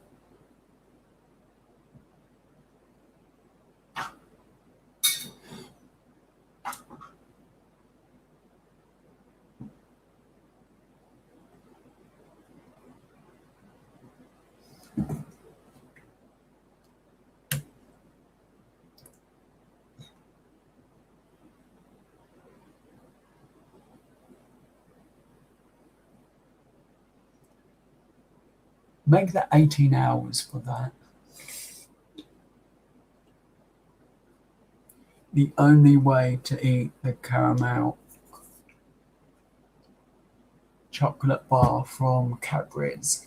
[SPEAKER 1] Make that 18 hours for that. The only way to eat the caramel chocolate bar from Cadbury's.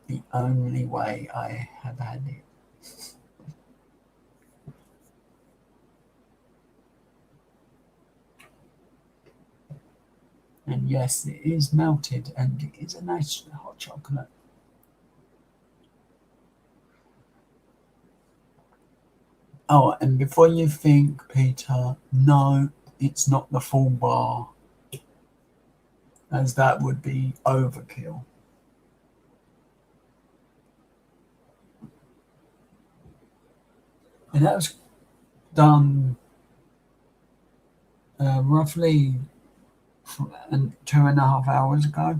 [SPEAKER 1] The only way I have had it. And yes, it is melted and it is a nice hot chocolate. Oh, and before you think, Peter, no, it's not the full bar, as that would be overkill. And that was done roughly 2.5 hours ago.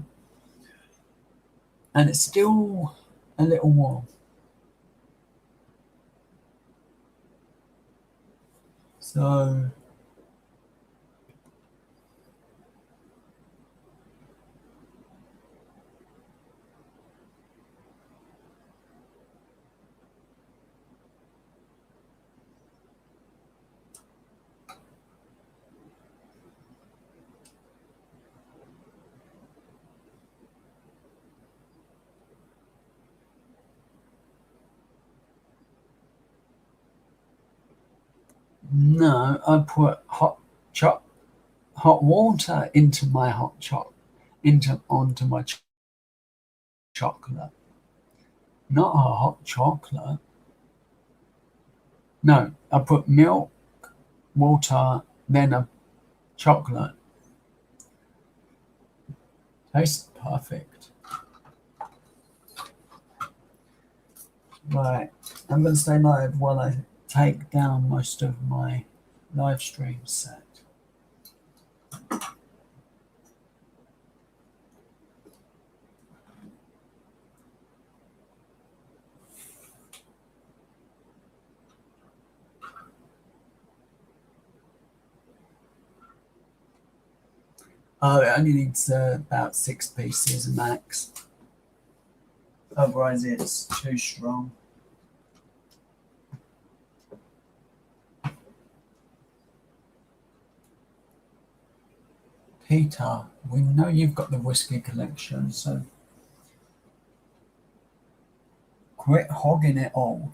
[SPEAKER 1] And it's still a little warm. So no, I put hot water into my onto my chocolate. Not a hot chocolate. No, I put milk, water, then a chocolate. Tastes perfect. Right, I'm going to stay live while I take down most of my live stream set. Oh, it only needs about 6 pieces max. Otherwise, it's too strong. Peter, we know you've got the whiskey collection, so quit hogging it all.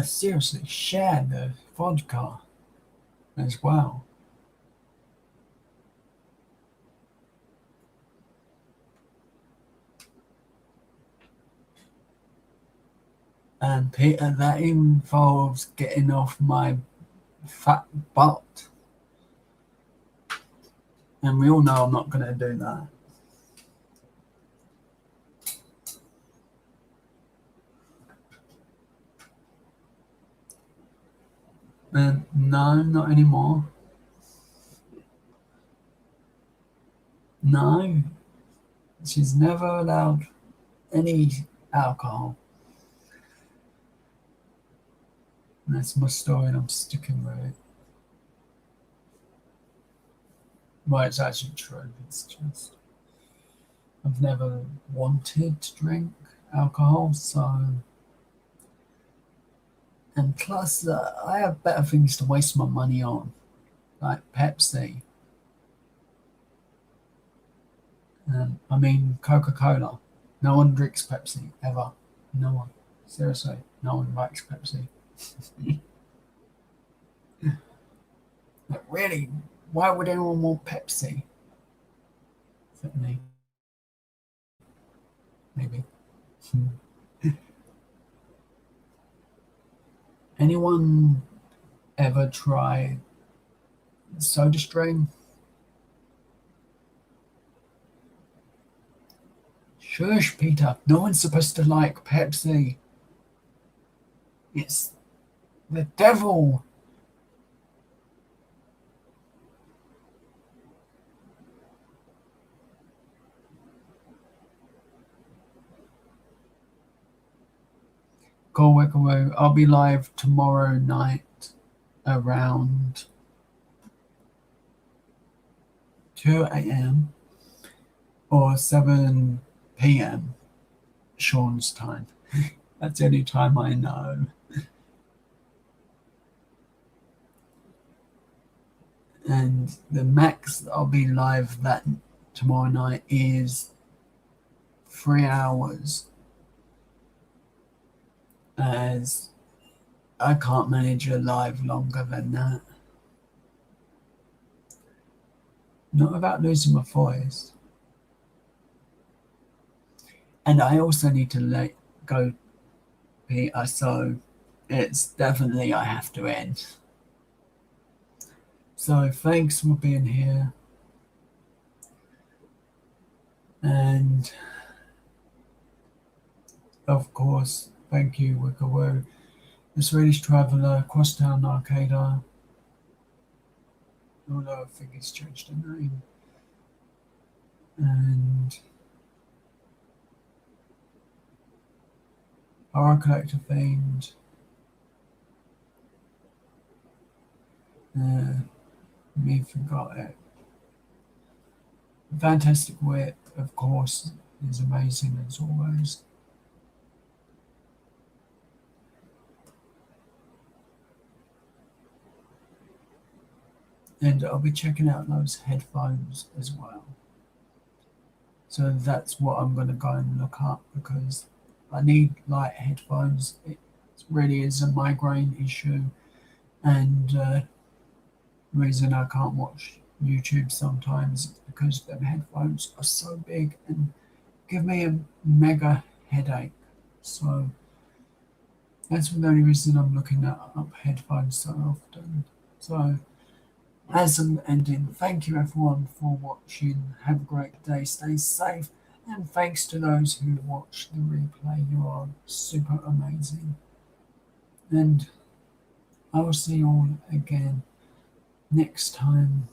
[SPEAKER 1] Seriously, share the vodka as well. And Peter, that involves getting off my fat butt. And we all know I'm not going to do that. And no, not anymore. No, she's never allowed any alcohol. And that's my story, and I'm sticking with it. Well, it's actually true. It's just I've never wanted to drink alcohol, so and plus I have better things to waste my money on, like Pepsi. I mean Coca-Cola. No one drinks Pepsi ever. No one. Seriously, no one likes Pepsi. Like, really, why would anyone want Pepsi? Except me, maybe. Anyone ever try Soda Stream? Shush, Peter. No one's supposed to like Pepsi. It's the devil. Cool, Wickaroo. I'll be live tomorrow night around 2 a.m. or 7 p.m. Sean's time. That's the only time I know. And the max that I'll be live that tomorrow night is 3 hours, as I can't manage a live longer than that. Not without losing my voice. And I also need to let go, Peter, so it's definitely I have to end. So thanks for being here. And of course, thank you, Wickaroo, the Swedish Traveller, Crosstown Arcada, although I think it's changed the name, and Horror Collector Themed, me forgot it. Fantastic Wit, of course, is amazing as always. And I'll be checking out those headphones as well. So that's what I'm going to go and look up, because I need light headphones. It really is a migraine issue, and reason I can't watch YouTube sometimes is because them headphones are so big and give me a mega headache. So that's the only reason I'm looking at up headphones so often. So as I'm ending, thank you everyone for watching. Have a great day, stay safe, and thanks to those who watch the replay. You are super amazing. And I will see you all again next time.